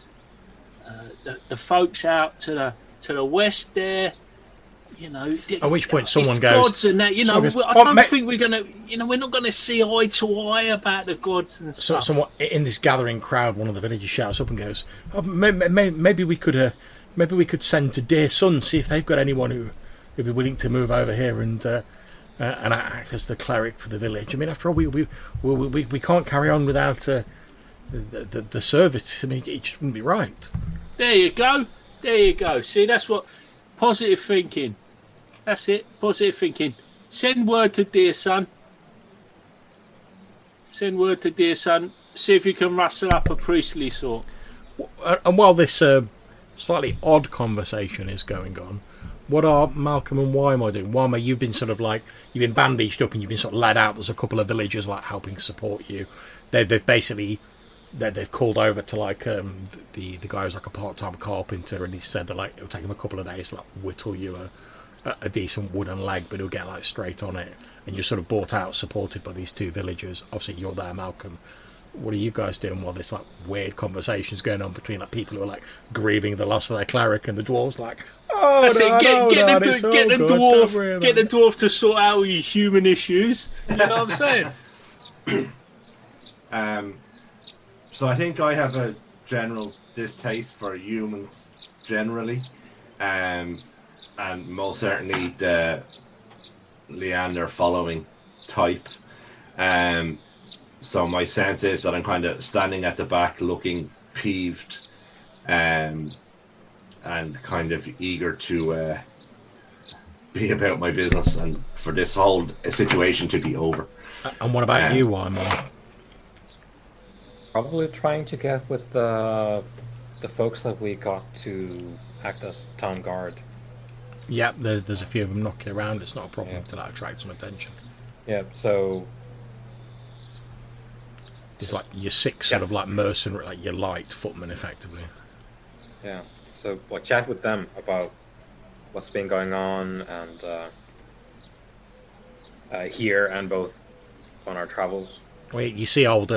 the folks out to the west there. At which point someone it's goes, gods and that. someone goes, I don't think we're gonna. We're not gonna see eye to eye about the gods and So, stuff. somewhat in this gathering crowd, one of the villagers shouts up and goes, "Maybe we could, send to Dear Sun, see if they've got anyone who'd be willing to move over here and act as the cleric for the village. I mean, after all, we can't carry on without the service. I mean, it just wouldn't be right." There you go. See, that's what positive thinking. That's it. Positive thinking. Send word to Dear Son. See if you can rustle up a priestly sort. And while this slightly odd conversation is going on, what are Malcolm and Weimar doing? Weimar, you've been you've been bandaged up and you've been sort of led out. There's a couple of villagers helping support you. They've basically they've called over to the guy who's a part-time carpenter, and he said that it'll take him a couple of days to whittle you a decent wooden leg, but he'll get straight on it. And you're sort of brought out, supported by these two villagers. Obviously, you're there, Malcolm. What are you guys doing while this weird conversation's going on between people who are grieving the loss of their cleric, and the dwarves oh, That's no, it. Get the dwarf to sort out all your human issues. You know what I'm saying? So I think I have a general distaste for humans generally, and most certainly the Leander following type. So my sense is that I'm kind of standing at the back looking peeved, and kind of eager to be about my business and for this whole situation to be over. And what about you, Weimar? Probably trying to get with the folks that we got to act as town guard. Yeah, there's a few of them knocking around. It's not a problem to attract some attention. Yeah, so it's your six sort of mercenary, your light footmen, effectively. Yeah, so chat with them about what's been going on and here and both on our travels. Well, you see old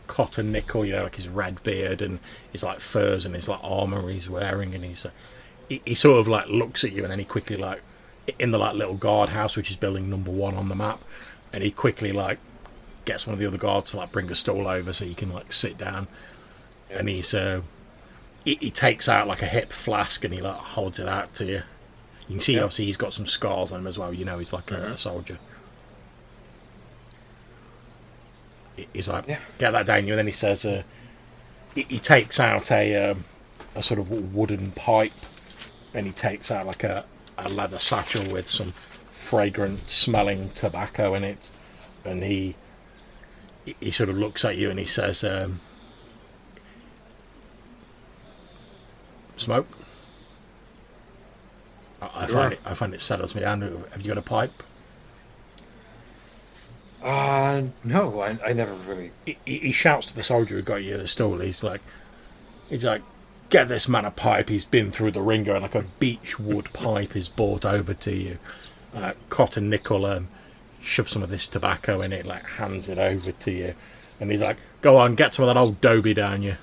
Cotton Nickel, his red beard and his furs and his armor he's wearing, and he sort of looks at you, and then he quickly in the little guardhouse, which is building number 1 on the map, and he quickly gets one of the other guards to bring a stool over so you can sit down. Yeah. And he takes out a hip flask and he holds it out to you. You can see obviously he's got some scars on him as well. He's a soldier. He's get that down you, and then he says he takes out a sort of wooden pipe, and he takes out a leather satchel with some fragrant smelling tobacco in it, and he sort of looks at you and he says, "Smoke." I find it settles me down. Have you got a pipe? No, I never really. He shouts to the soldier who got you the stool. He's like, "Get this man a pipe. He's been through the ringer, and a beech wood pipe is brought over to you." Cotton Nickel shoves some of this tobacco in it, hands it over to you, and he's like, "Go on, get some of that old doby down you."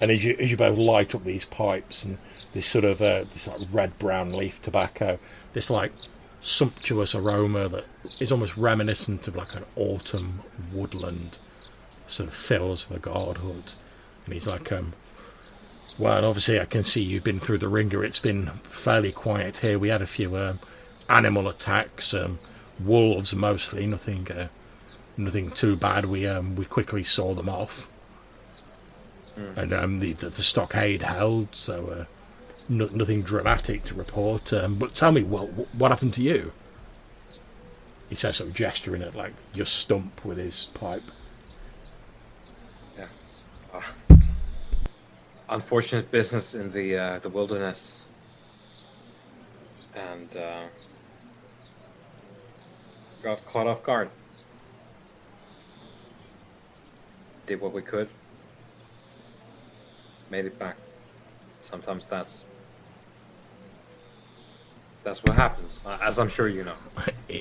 And as you both light up these pipes and this sort of this red brown leaf tobacco, this sumptuous aroma that is almost reminiscent of an autumn woodland sort of fills the guard hut. And he's like, "Well, obviously I can see you've been through the ringer. It's been fairly quiet here. We had a few animal attacks, wolves mostly, nothing too bad. We quickly saw them off. And the stockade held, so nothing dramatic to report. But tell me, what happened to you?" He says, sort of gesturing at your stump with his pipe. Yeah, unfortunate business in the wilderness, and Got caught off guard. Did what we could. Made it back. Sometimes that's what happens, as I'm sure you know.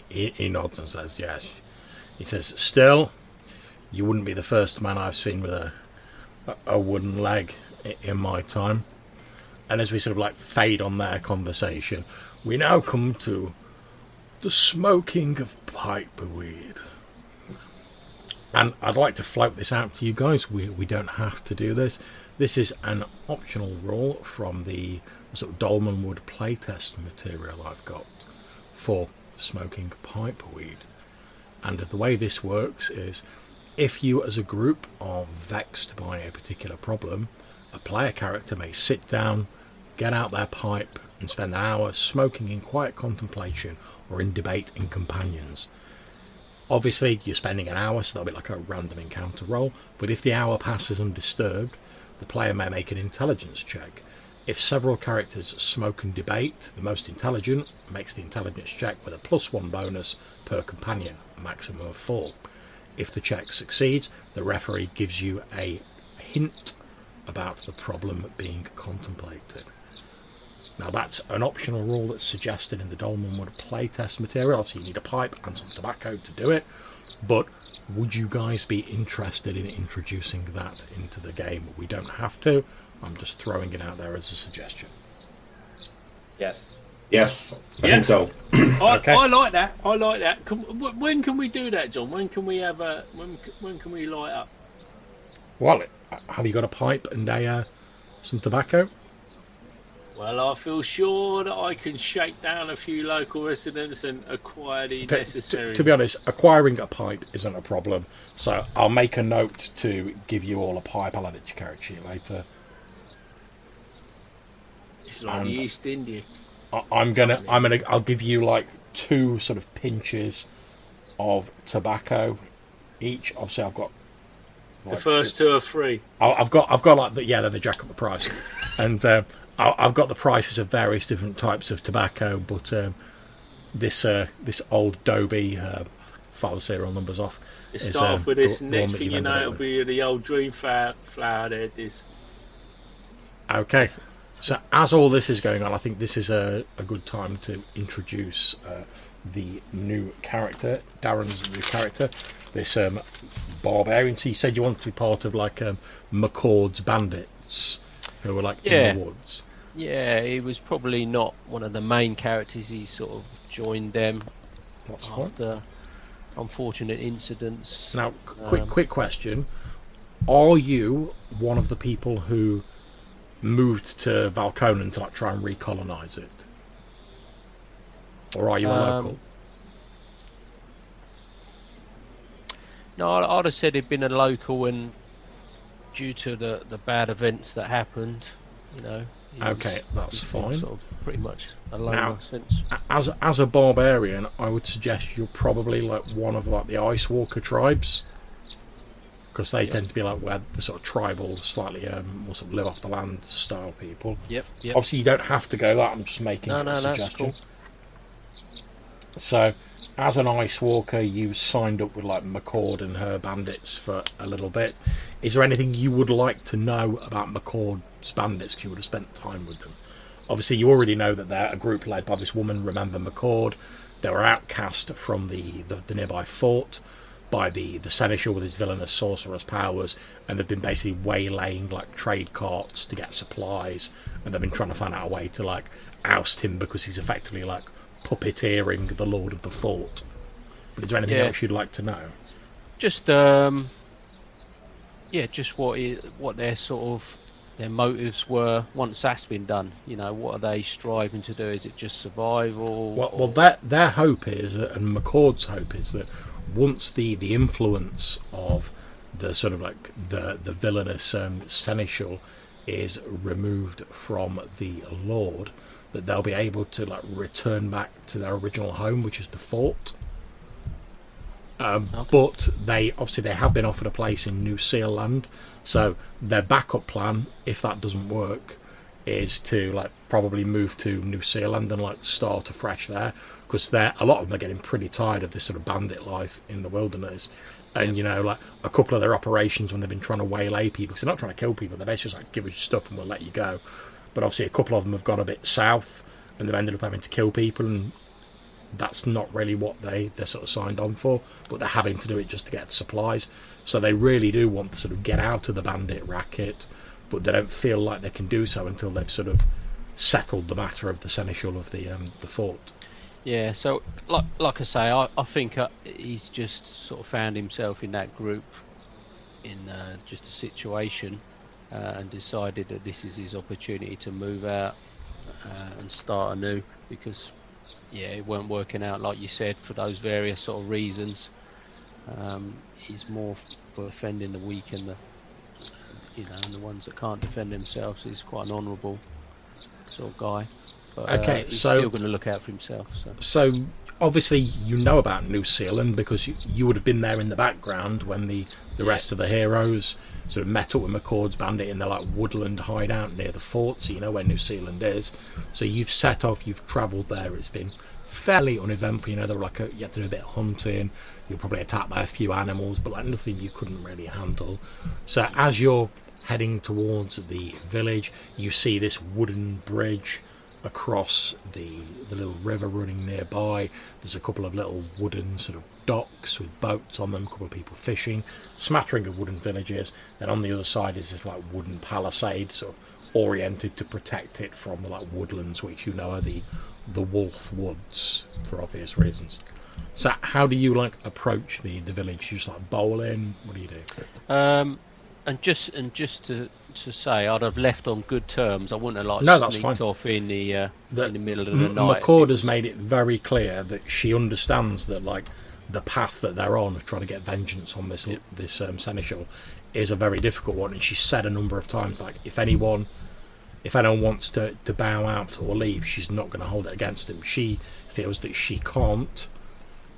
He nods and says yes. He says, still, you wouldn't be the first man I've seen with a wooden leg in my time. And as we sort of like fade on their conversation, we now come to the smoking of pipeweed. And I'd like to float this out to you guys. We don't have to do this. This is an optional rule from the sort of dolmen wood playtest material I've got for smoking pipeweed. And the way this works is, if you as a group are vexed by a particular problem, a player character may sit down, get out their pipe, and spend an hour smoking in quiet contemplation or in debate in companions. Obviously, you're spending an hour, so that'll be like a random encounter roll, but if the hour passes undisturbed, the player may make an intelligence check. If several characters smoke and debate, the most intelligent makes the intelligence check with a +1 bonus per companion, a maximum of 4. If the check succeeds, the referee gives you a hint about the problem being contemplated. Now that's an optional rule that's suggested in the Dolmen Wood playtest material. Obviously you need a pipe and some tobacco to do it, but would you guys be interested in introducing that into the game? We don't have to. I'm just throwing it out there as a suggestion. Yes. Yes, I think so. Okay. I like that. I like that. When can we do that, John? When can we have a? When can we light up? Well, have you got a pipe and some tobacco? Well, I feel sure that I can shake down a few local residents and acquire the necessary. To be honest, acquiring a pipe isn't a problem. So I'll make a note to give you all a pipe. I'll add it to your character sheet later. It's like the East India. I'll give you like 2 sort of pinches of tobacco each. Obviously, I've got The first 2 are free. I've got like they're the jack up the price, and I've got the prices of various different types of tobacco. But this old Dobie, Father serial numbers off. You start off with this, the next one that thing you've you ended know, up it'll with. be the old dream flower there. This. Okay. So as all this is going on, I think this is a good time to introduce the new character, Darren's new character, this barbarian. So you said you wanted to be part of like McCord's bandits, who were like in the woods. Yeah, he was probably not one of the main characters. He sort of joined them That's fine. after unfortunate incidents. Now, quick question: are you one of the people who moved to Valconan to like try and recolonize it, or are you a local? No, I'd have said he'd been a local, and due to the bad events that happened, he Okay, that's he's been fine. Sort of pretty much a loner Now, since. As a barbarian, I would suggest you're probably like one of like the Ice Walker tribes, because they tend to be like where the sort of tribal, slightly more sort of live off the land style people. Yep. Obviously, you don't have to go that. I'm just making a suggestion. That's cool. So, as an Ice Walker, you signed up with like McCord and her bandits for a little bit. Is there anything you would like to know about McCord's bandits? Because you would have spent time with them. Obviously, you already know that they're a group led by this woman, Remember McCord. They were outcast from the nearby fort by the seneschal with his villainous sorcerer's powers, and they've been basically waylaying like trade carts to get supplies, and they've been trying to find out a way to like oust him because he's effectively like puppeteering the lord of the fort. But is there anything else you'd like to know? Just just what their sort of their motives were once that's been done. What are they striving to do? Is it just survival? Well, their hope is, and McCord's hope is, that once the influence of the sort of like the villainous seneschal is removed from the lord, that they'll be able to like return back to their original home, which is the fort. But they have been offered a place in New Seal Land, so their backup plan, if that doesn't work, is to like probably move to New Zealand and like start afresh there, because a lot of them are getting pretty tired of this sort of bandit life in the wilderness. And you know, like a couple of their operations when they've been trying to waylay people, because they're not trying to kill people, they're basically just like, give us your stuff and we'll let you go. But obviously a couple of them have gone a bit south and they've ended up having to kill people, and that's not really what they're sort of signed on for, but they're having to do it just to get supplies. So they really do want to sort of get out of the bandit racket, but they don't feel like they can do so until they've sort of settled the matter of the seneschal of the fort. Yeah, so like I say, I think he's just sort of found himself in that group in just a situation, and decided that this is his opportunity to move out and start anew, because it weren't working out, like you said, for those various sort of reasons. He's more for defending the weak and and the ones that can't defend themselves. He's quite an honourable sort of guy. But, Okay, he's so still going to look out for himself. So obviously you know about New Zealand because you would have been there in the background when the rest of the heroes sort of met up with McCord's bandit in their like woodland hideout near the fort, so you know where New Zealand is. So you've set off, you've travelled there. It's been fairly uneventful. You know, there were you had to do a bit of hunting. You're probably attacked by a few animals, but like nothing you couldn't really handle. So as you're heading towards the village, you see this wooden bridge across the little river running nearby. There's a couple of little wooden sort of docks with boats on them, a couple of people fishing, smattering of wooden villages. Then on the other side is this like wooden palisade, sort of oriented to protect it from the like woodlands, which you know are the wolf woods for obvious reasons. So how do you like approach the village? You just like bowl in? What do you do? And just to say, I'd have left on good terms. I wouldn't have that's sneaked fine. off in the middle of the night. McCord has made it very clear that she understands that like the path that they're on of trying to get vengeance on this seneschal is a very difficult one, and she said a number of times like if anyone wants to bow out or leave, she's not going to hold it against him. She feels that she can't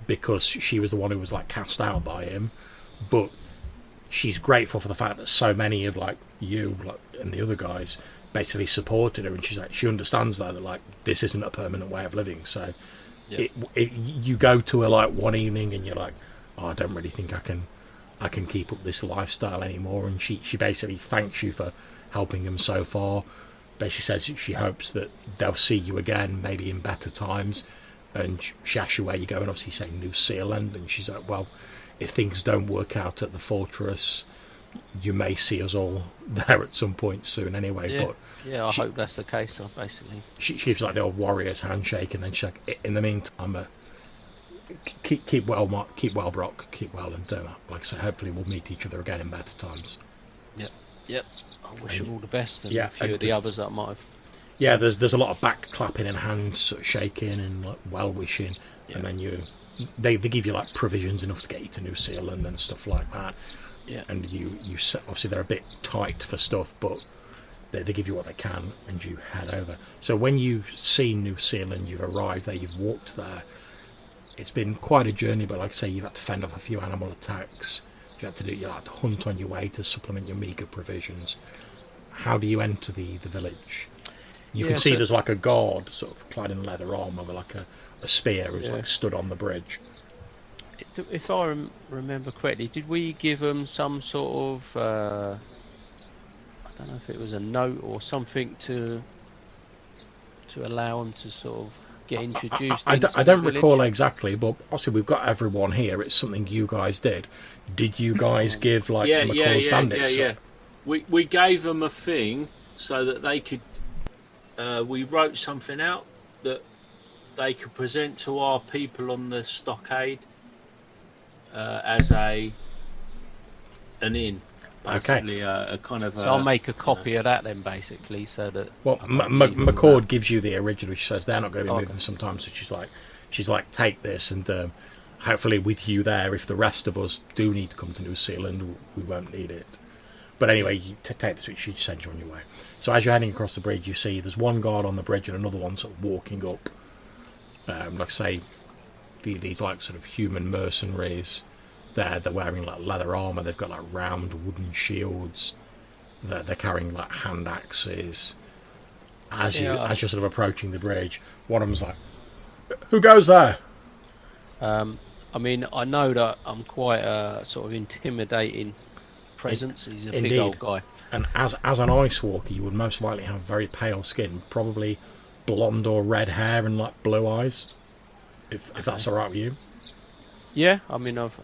because she was the one who was like cast out by him, but she's grateful for the fact that so many of like you and the other guys basically supported her, and she's like she understands though that like this isn't a permanent way of living. So you go to her like one evening and you're like, oh, I don't really think I can keep up this lifestyle anymore, and she basically thanks you for helping them so far. Basically says she hopes that they'll see you again, maybe in better times, and she asks you where you go, and obviously you say New Zealand, and she's like, well, if things don't work out at the fortress, you may see us all there at some point soon anyway. Yeah, but I hope that's the case. Basically, she gives like the old warrior's handshake, and then she's like, in the meantime, keep well, Mark, keep well, Brock, keep well, and like I say, hopefully we'll meet each other again in better times. Yep. I wish them all the best, and yeah, a few of the others that might have. Yeah, there's a lot of back clapping and hands sort of shaking and like well wishing, and then they give you like provisions enough to get you to New Zealand and stuff like that. Yeah. And you obviously they're a bit tight for stuff, but they give you what they can, and you head over. So when you see New Zealand, you've arrived there, you've walked there. It's been quite a journey, but like I say, you've had to fend off a few animal attacks. You had to hunt on your way to supplement your meagre provisions. How do you enter the village? You can see there's like a guard sort of clad in leather armour with like a spear who's like stood on the bridge. If I remember correctly, did we give them some sort of I don't know if it was a note or something to allow them to sort of get introduced? I don't recall exactly, but obviously we've got everyone here. It's something you guys did. Did you guys give like McCord's bandits? Yeah. We gave them a thing so that they could. We wrote something out that they could present to our people on the stockade as an inn. Basically, a kind of. So I'll make a copy of that then, basically, so that. Well, McCord gives you the original. She says they're not going to be moving sometimes, so she's like, take this, and hopefully with you there, if the rest of us do need to come to New Zealand, we won't need it. But anyway, you take this, which she sends you on your way. So as you're heading across the bridge, you see there's one guard on the bridge and another one sort of walking up. Like I say, these like sort of human mercenaries. They're wearing like leather armour. They've got like round wooden shields. They're carrying like hand axes. as Yeah. you're sort of approaching the bridge. One of them's like, "Who goes there?" I mean, I know that I'm quite a sort of intimidating presence. He's a big Indeed. old guy. And as an ice walker, you would most likely have very pale skin, probably blonde or red hair and like blue eyes. If that's all right with you. Yeah, I mean, I've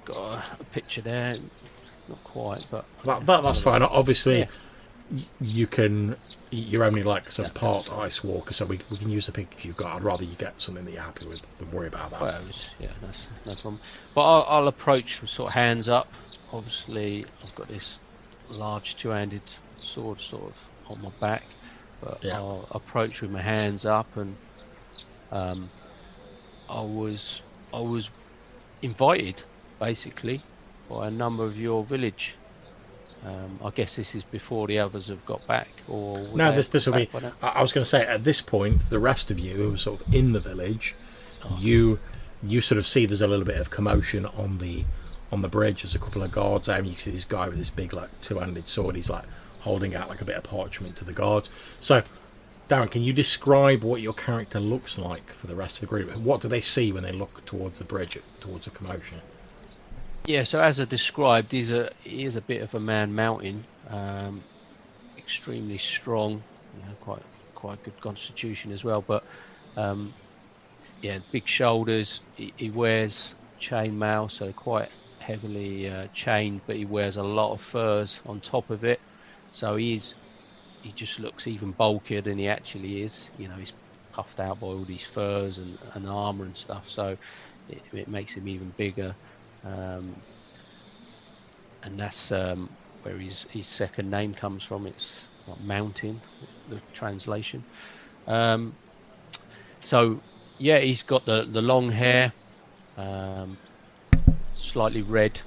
got a picture there. Not quite, but That's fine. Obviously, Yeah. you're only like sort of part ice walker, so we can use the picture you've got. I'd rather you get something that you're happy with than worry about that. Well, that's no problem. But I'll approach from sort of hands up. Obviously, I've got this large two-handed sword sort of on my back, but Yeah. I'll approach with my hands up, and I was invited basically by a number of your village. I guess this is before the others have got back, or would No, they this will have be. got back I was going to say at this point, the rest of you who are sort of in the village, Oh. you sort of see there's a little bit of commotion on the bridge. There's a couple of guards there, and you can see this guy with this big like two-handed sword. He's like holding out like a bit of parchment to the guards. So, Darren, can you describe what your character looks like for the rest of the group? What do they see when they look towards the bridge, towards the commotion? Yeah, so as I described, he is a bit of a man mountain, extremely strong, quite good constitution as well. But yeah, big shoulders. He wears chainmail, so quite heavily chained, but he wears a lot of furs on top of it. So he just looks even bulkier than he actually is. He's puffed out by all these furs and armor and stuff. So it makes him even bigger. And that's where his second name comes from. It's like mountain, the translation. So yeah, he's got the long hair, slightly red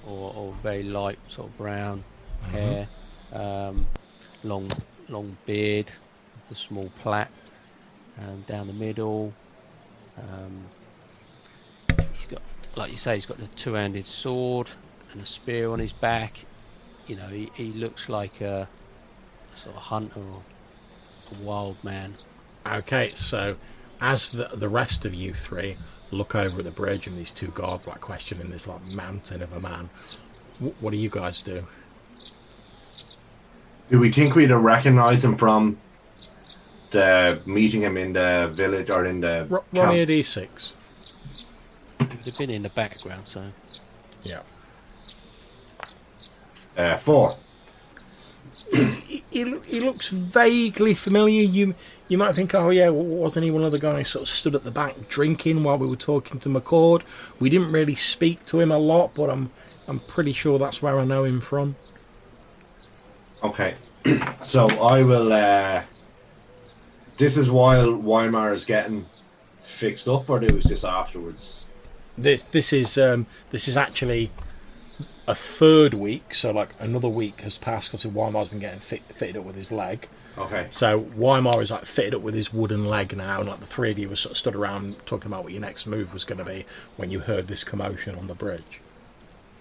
or very light sort of brown hair, long beard, the small plait down the middle. He's got, like you say, he's got the two-handed sword and a spear on his back. He looks like a sort of hunter or a wild man. Okay, so as the rest of you three look over at the bridge and these two guards like questioning this like mountain of a man, what do you guys do? Do we think we'd recognise him from the meeting him in the village or in the Roll me a camp? d6. They've been in the background, so Yeah. 4. He looks vaguely familiar. You might think, oh yeah, wasn't he one of the guys sort of stood at the back drinking while we were talking to McCord? We didn't really speak to him a lot, but I'm pretty sure that's where I know him from. Okay. So I will this is while Weimar is getting fixed up, or it was just afterwards? This is actually a third week, so like another week has passed because Weimar's been getting fitted up with his leg. Okay. So Weimar is like fitted up with his wooden leg now, and like the three of you were sort of stood around talking about what your next move was going to be when you heard this commotion on the bridge.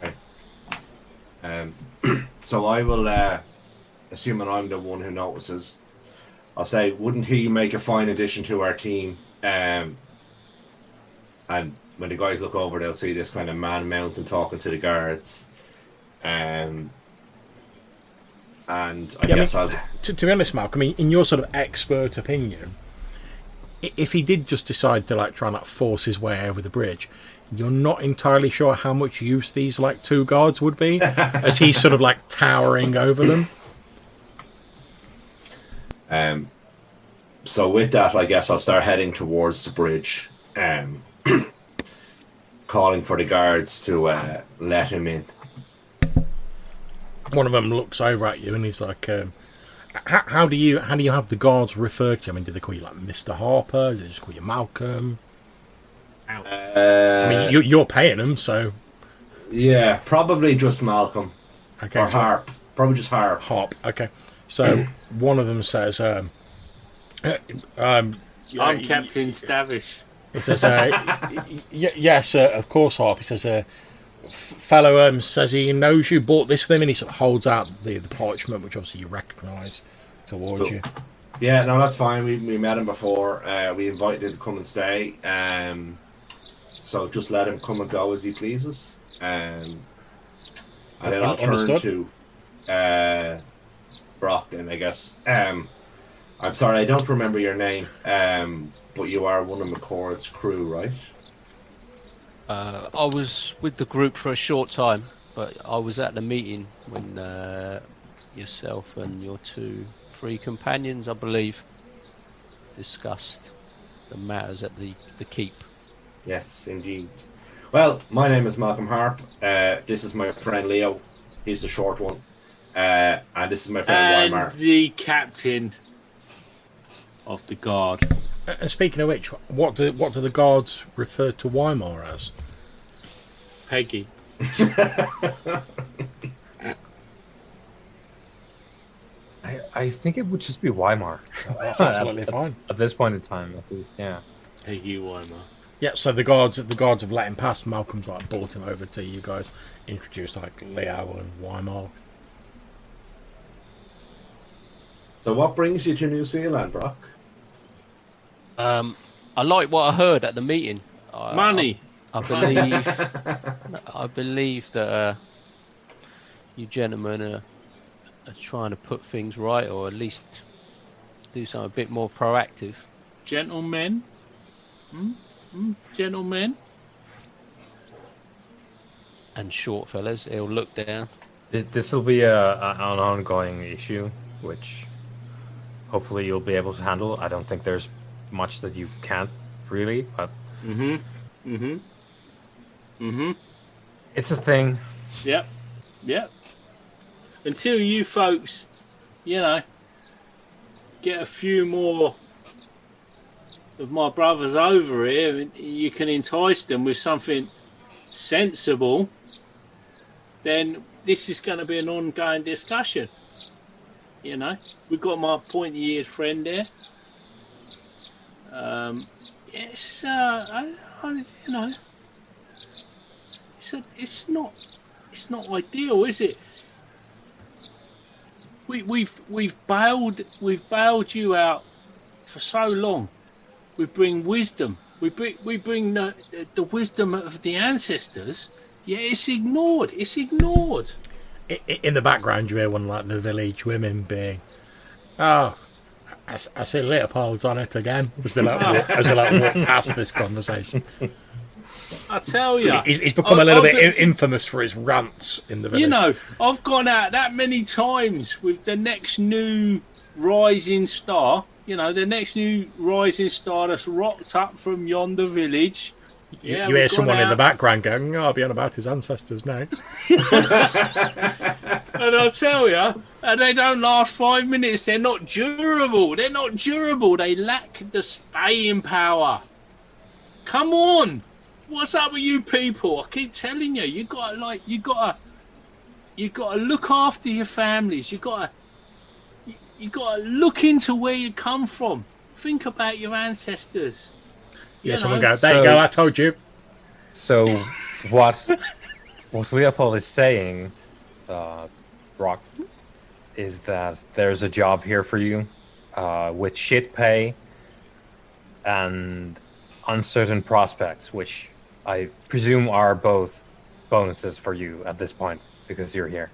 Okay. So I will, assuming I'm the one who notices, I'll say, wouldn't he make a fine addition to our team? And when the guys look over, they'll see this kind of man mountain talking to the guards. And I guess I'll... To be honest, Mark, I mean, in your sort of expert opinion, if he did just decide to like try and like force his way over the bridge, you're not entirely sure how much use these like two guards would be as he's sort of like towering over them. So with that, I guess I'll start heading towards the bridge, calling for the guards to let him in. One of them looks over at you and he's like, how do you have the guards refer to you? I mean, do they call you like Mr. Harper? Do they just call you Malcolm? I mean, you're paying them, so... Yeah, probably just Malcolm. Okay, or so Harp. Probably just Harp. Harp, okay. So one of them says, I'm Captain Stavish. he says, yes, of course, Harp. He says, fellow says he knows you, bought this for him, and he sort of holds out the parchment, which obviously you recognise towards you. Yeah, no, that's fine. We met him before. We invited him to come and stay. So just let him come and go as he pleases. And then I'll turn Understood. to Brock, and I guess I'm sorry, I don't remember your name. But you are one of McCord's crew, right? I was with the group for a short time, but I was at the meeting when yourself and your two free companions, I believe, discussed the matters at the keep. Yes, indeed. Well, my name is Malcolm Harp. This is my friend Leo. He's the short one. And this is my friend And Weimar. the captain of the guard. And speaking of which, what do the guards refer to Weimar as? Peggy. I think it would just be Weimar. That's absolutely fine. At this point in time, at least, yeah. Peggy Weimar. Yeah, so the guards have let him pass. Malcolm's like brought him over to you guys, introduced like Leo and Weimar. So what brings you to New Zealand, Brock? I like what I heard at the meeting. Money. I believe that you gentlemen are trying to put things right, or at least do something a bit more proactive. Gentlemen. Gentlemen. And short fellas, he'll look down. This will be an ongoing issue, which hopefully you'll be able to handle. I don't think there's much that you can't really, but it's a thing. Yep. Until you folks, get a few more of my brothers over here, and you can entice them with something sensible, then this is going to be an ongoing discussion. We've got my pointy-eared friend there. It's not ideal, is it? We've bailed you out for so long. We bring wisdom. We bring the wisdom of the ancestors. Yeah, it's ignored. In the background, you hear one like the village women being, "Oh, I see Leopold's on it again." As they walk past this conversation. I tell you, He's become a little bit infamous for his rants in the village. I've gone out that many times with the next new rising star. The next new rising star that's rocked up from yonder village. Yeah, you hear someone in the background going, "Oh, I'll be on about his ancestors now." And I'll tell you, and they don't last 5 minutes. They're not durable. They lack the staying power. Come on. What's up with you people? I keep telling you, you gotta look after your families. You gotta look into where you come from. Think about your ancestors. Someone go, "There you go, I told you." So what Leopold is saying, Brock, is that there's a job here for you with shit pay and uncertain prospects, which I presume are both bonuses for you at this point because you're here.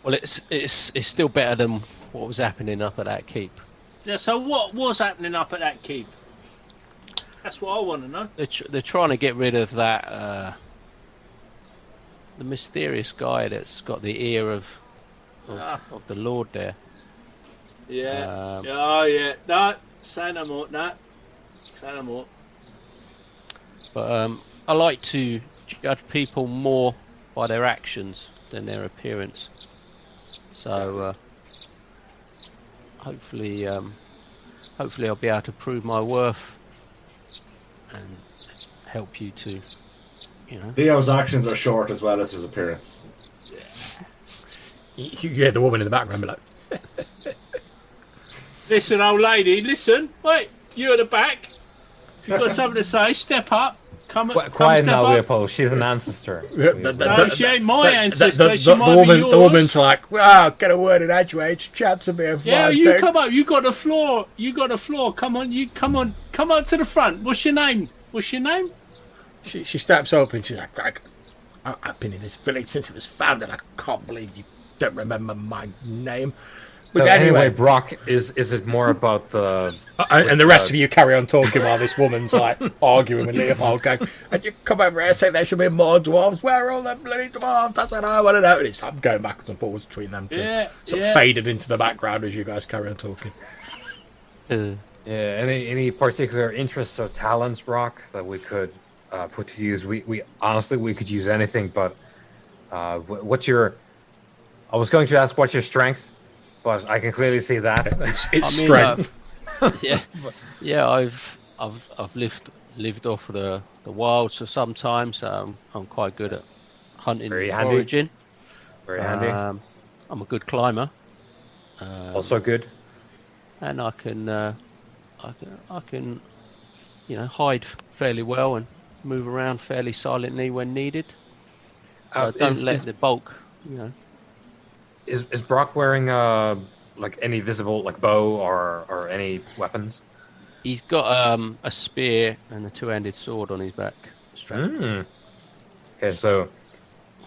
Well, it's still better than what was happening up at that keep. Yeah. So what was happening up at that keep? That's what I want to know. They're trying to get rid of that the mysterious guy that's got the ear of the Lord there. Yeah. Yeah. No, say no more. But I like to judge people more by their actions than their appearance. So hopefully I'll be able to prove my worth and help you to, Leo's actions are short as well as his appearance. You hear the woman in the background be like, Listen, old lady, listen. Wait, you at the back. If you've got something to say, step up. Come Quiet step now, up. Leopold. She's an ancestor. No, she ain't my ancestor. She the might woman, be yours. the woman's like, "Wow, get a word in edgeways, chance of being Yeah, fine you thing." come up. You got the floor. You got the floor. Come on. You come on. Come up to the front. What's your name? What's your name? She steps up and she's like, I've been in this village since it was founded. I can't believe you don't remember my name. But So anyway, anyway, Brock, is it more about the... and the rest of you carry on talking while this woman's like arguing with Leopold, going, "And you come over here and say there should be more dwarves. Where are all the bloody dwarves? That's what I want to know." And it's, I'm going backwards and forwards between them two. Yeah, Sort of faded into the background as you guys carry on talking. Yeah, any particular interests or talents, Brock, that we could put to use? We honestly, we could use anything, but what's your... I was going to ask what's your strength, but I can clearly see that. It's I mean, strength. Yeah. I've lived off the wilds for some time, so I'm quite good at hunting Very and handy. foraging. Very handy. I'm a good climber. Also good. And I can, hide fairly well and move around fairly silently when needed. So don't let the bulk, Is Brock wearing like any visible like bow or any weapons? He's got a spear and a two-handed sword on his back. Strapped. Okay, so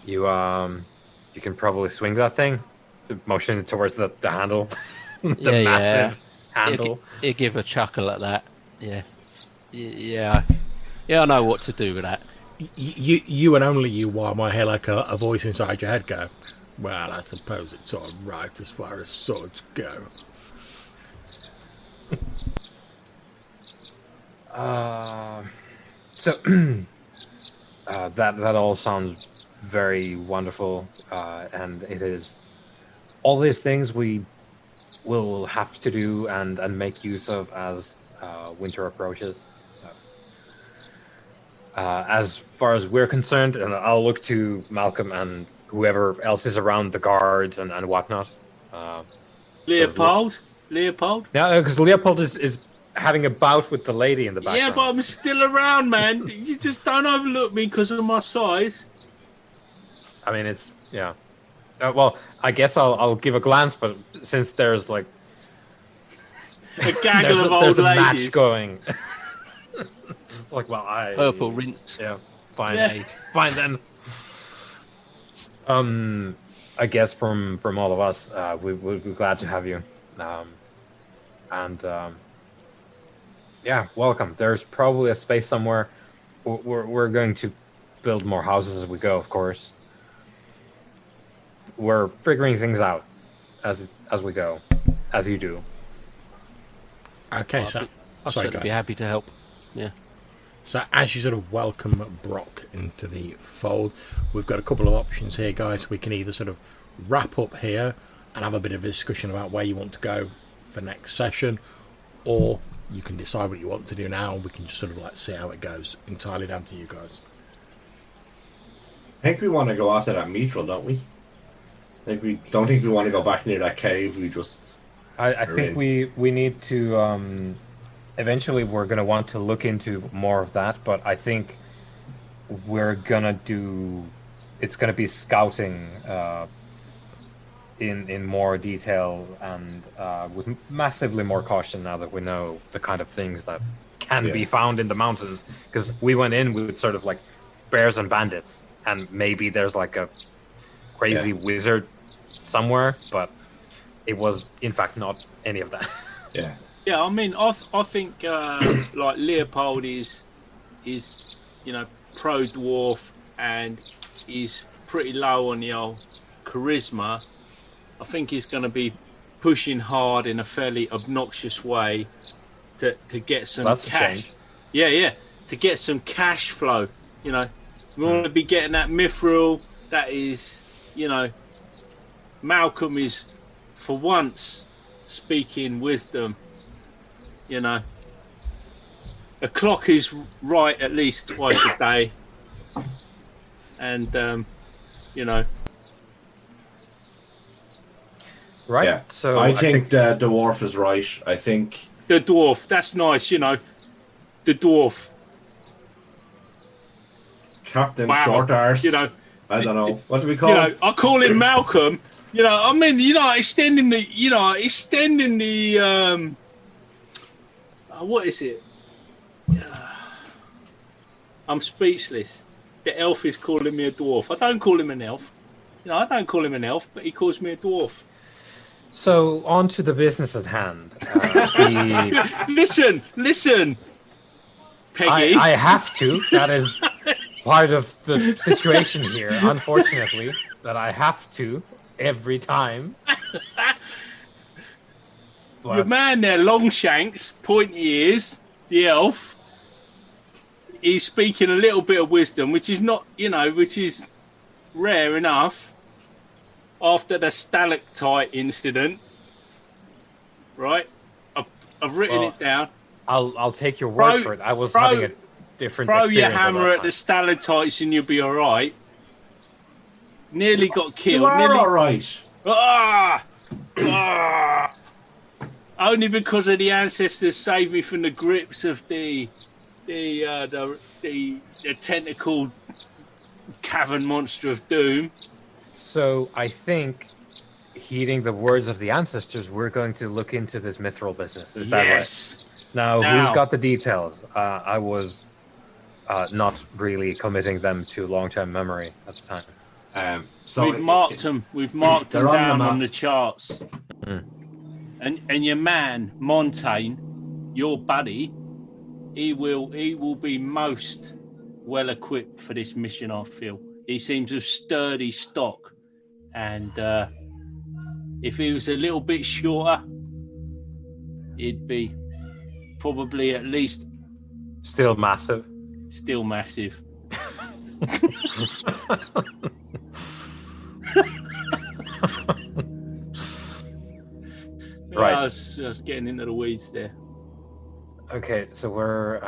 you can probably swing that thing. Motion towards the handle, the massive handle. He'll give a chuckle at that. Yeah. I know what to do with that. You and only you, while I hear like a voice inside your head go, "Well, I suppose it's all right as far as swords go." So that all sounds very wonderful, and it is all these things we will have to do and make use of as winter approaches. So, as far as we're concerned, and I'll look to Malcolm and whoever else is around, the guards and whatnot. Leopold. Now, because Leopold is having a bout with the lady in the background. Yeah, but I'm still around, man. You just don't overlook me because of my size. I mean, it's yeah. Well, I guess I'll give a glance, but since there's like A gaggle of old there's a ladies. match going, it's like, well, Purple rinse. yeah, fine, Yeah. fine then. I guess from all of us, we'd be glad to have you, and yeah, welcome. There's probably a space somewhere. We're going to build more houses as we go, of course. We're figuring things out as we go, as you do. Okay, so I'll sorry, certainly guys. be happy to help. Yeah. So as you sort of welcome Brock into the fold, we've got a couple of options here, guys. We can either sort of wrap up here and have a bit of a discussion about where you want to go for next session, or you can decide what you want to do now. We can just sort of like see how it goes. Entirely down to you guys. I think we want to go after that mithril, don't we? Don't think we want to go back near that cave. We just... I think we need to eventually we're going to want to look into more of that, but I think we're going to do it's going to be scouting in more detail and with massively more caution now that we know the kind of things that can be found in the mountains, because we went in with sort of like bears and bandits, and maybe there's like a crazy wizard somewhere, but it was in fact not any of that. Yeah, I mean, I think like Leopold is pro dwarf and is pretty low on the old charisma. I think he's going to be pushing hard in a fairly obnoxious way to get some That's cash. a change. Yeah, to get some cash flow. We want to be getting that mithril. That is, Malcolm is for once speaking wisdom. A clock is right at least twice a day, and Right. Yeah. So I think the dwarf is right. I think the dwarf. That's nice. The dwarf. Captain Wow. Short Arse. You know, I don't know. What do we call you him? know, I call him Malcolm. You know, I mean, you know, extending the, what is it? I'm speechless. The elf is calling me a dwarf. I don't call him an elf. You know, I don't call him an elf, but he calls me a dwarf. So on to the business at hand. Listen, Peggy. I have to. That is part of the situation here, unfortunately, that I have to every time. Your man there, Longshanks, pointy ears, the elf. He's speaking a little bit of wisdom, which is not, you know, which is rare enough after the stalactite incident. Right? I've written it down. I'll take your word for it. I was having a different Throw your experience hammer that at the stalactites and you'll be all right. Nearly got killed. You are Nearly. all right. Ah! Only because of the ancestors saved me from the grips of the tentacled cavern monster of doom. So I think, heeding the words of the ancestors, we're going to look into this mithril business. Is that right? Yes. Now, Now- who's got the details? I was not really committing them to long-term memory at the time. So We've marked them. We've marked them They're on the down map. on the charts. And your man Montaigne, your buddy, he will be most well equipped for this mission. I feel he seems of sturdy stock, and if he was a little bit shorter, he'd be probably at least Still massive. still massive. Right. I was getting into the weeds there. Okay, so we're.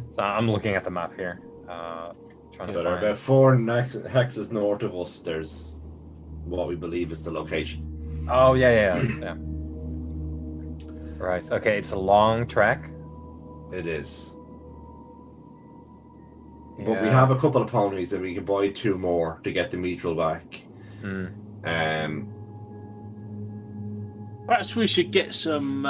So I'm looking at the map here. Trying So to there are find. about 4 hexes north of us. There's what we believe is the location. Oh yeah. Right. Okay, it's a long trek. It is. But we Yeah. have a couple of ponies and we can buy 2 more to get the mithril back. Hmm. Perhaps we should get some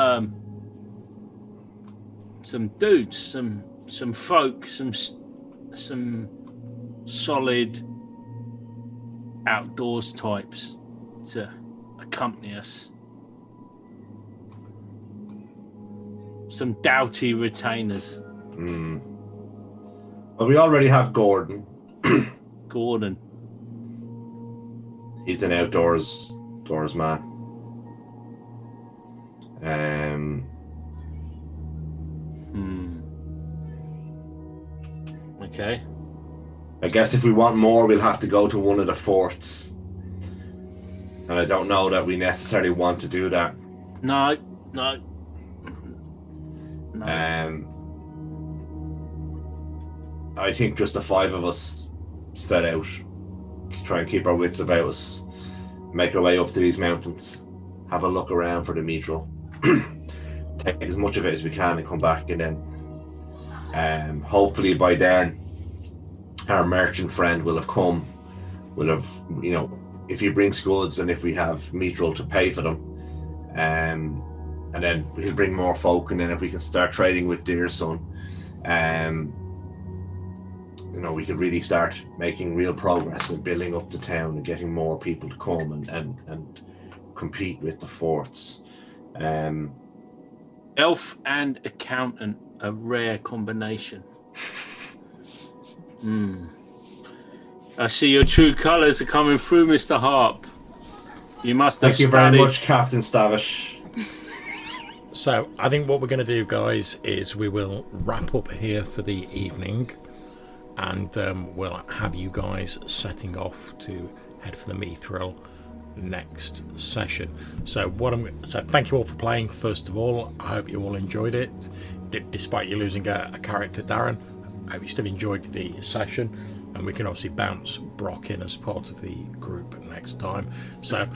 dudes, some folk, some solid outdoors types to accompany us. Some doughty retainers. Well, we already have Gordon. Gordon. He's an outdoors man. Okay. I guess if we want more, we'll have to go to one of the forts. And I don't know that we necessarily want to do that. No. I think just the 5 of us set out, try and keep our wits about us, make our way up to these mountains, have a look around for the mithril, take as much of it as we can and come back, and then hopefully by then our merchant friend will have come, will have, you know, if he brings goods and if we have mithril to pay for them, and then he'll bring more folk, and then if we can start trading with Deerson, you know, we could really start making real progress in building up the town and getting more people to come and compete with the forts. Elf and accountant, a rare combination. I see your true colours are coming through, Mr. Harp. You must have Thank you studied. very much, Captain Stavish. So I think what we're going to do, guys, is we will wrap up here for the evening, and we'll have you guys setting off to head for the mithril next session. So thank you all for playing. First of all, I hope you all enjoyed it, despite you losing a character, Darren. I hope you still enjoyed the session, and we can obviously bounce Brock in as part of the group next time. So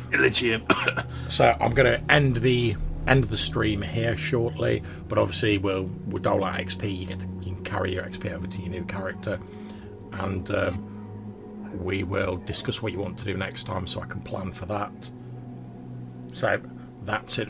so I'm going to end the stream here shortly, but obviously we'll dole out XP. You can carry your XP over to your new character, and we will discuss what you want to do next time, so I can plan for that. So that's it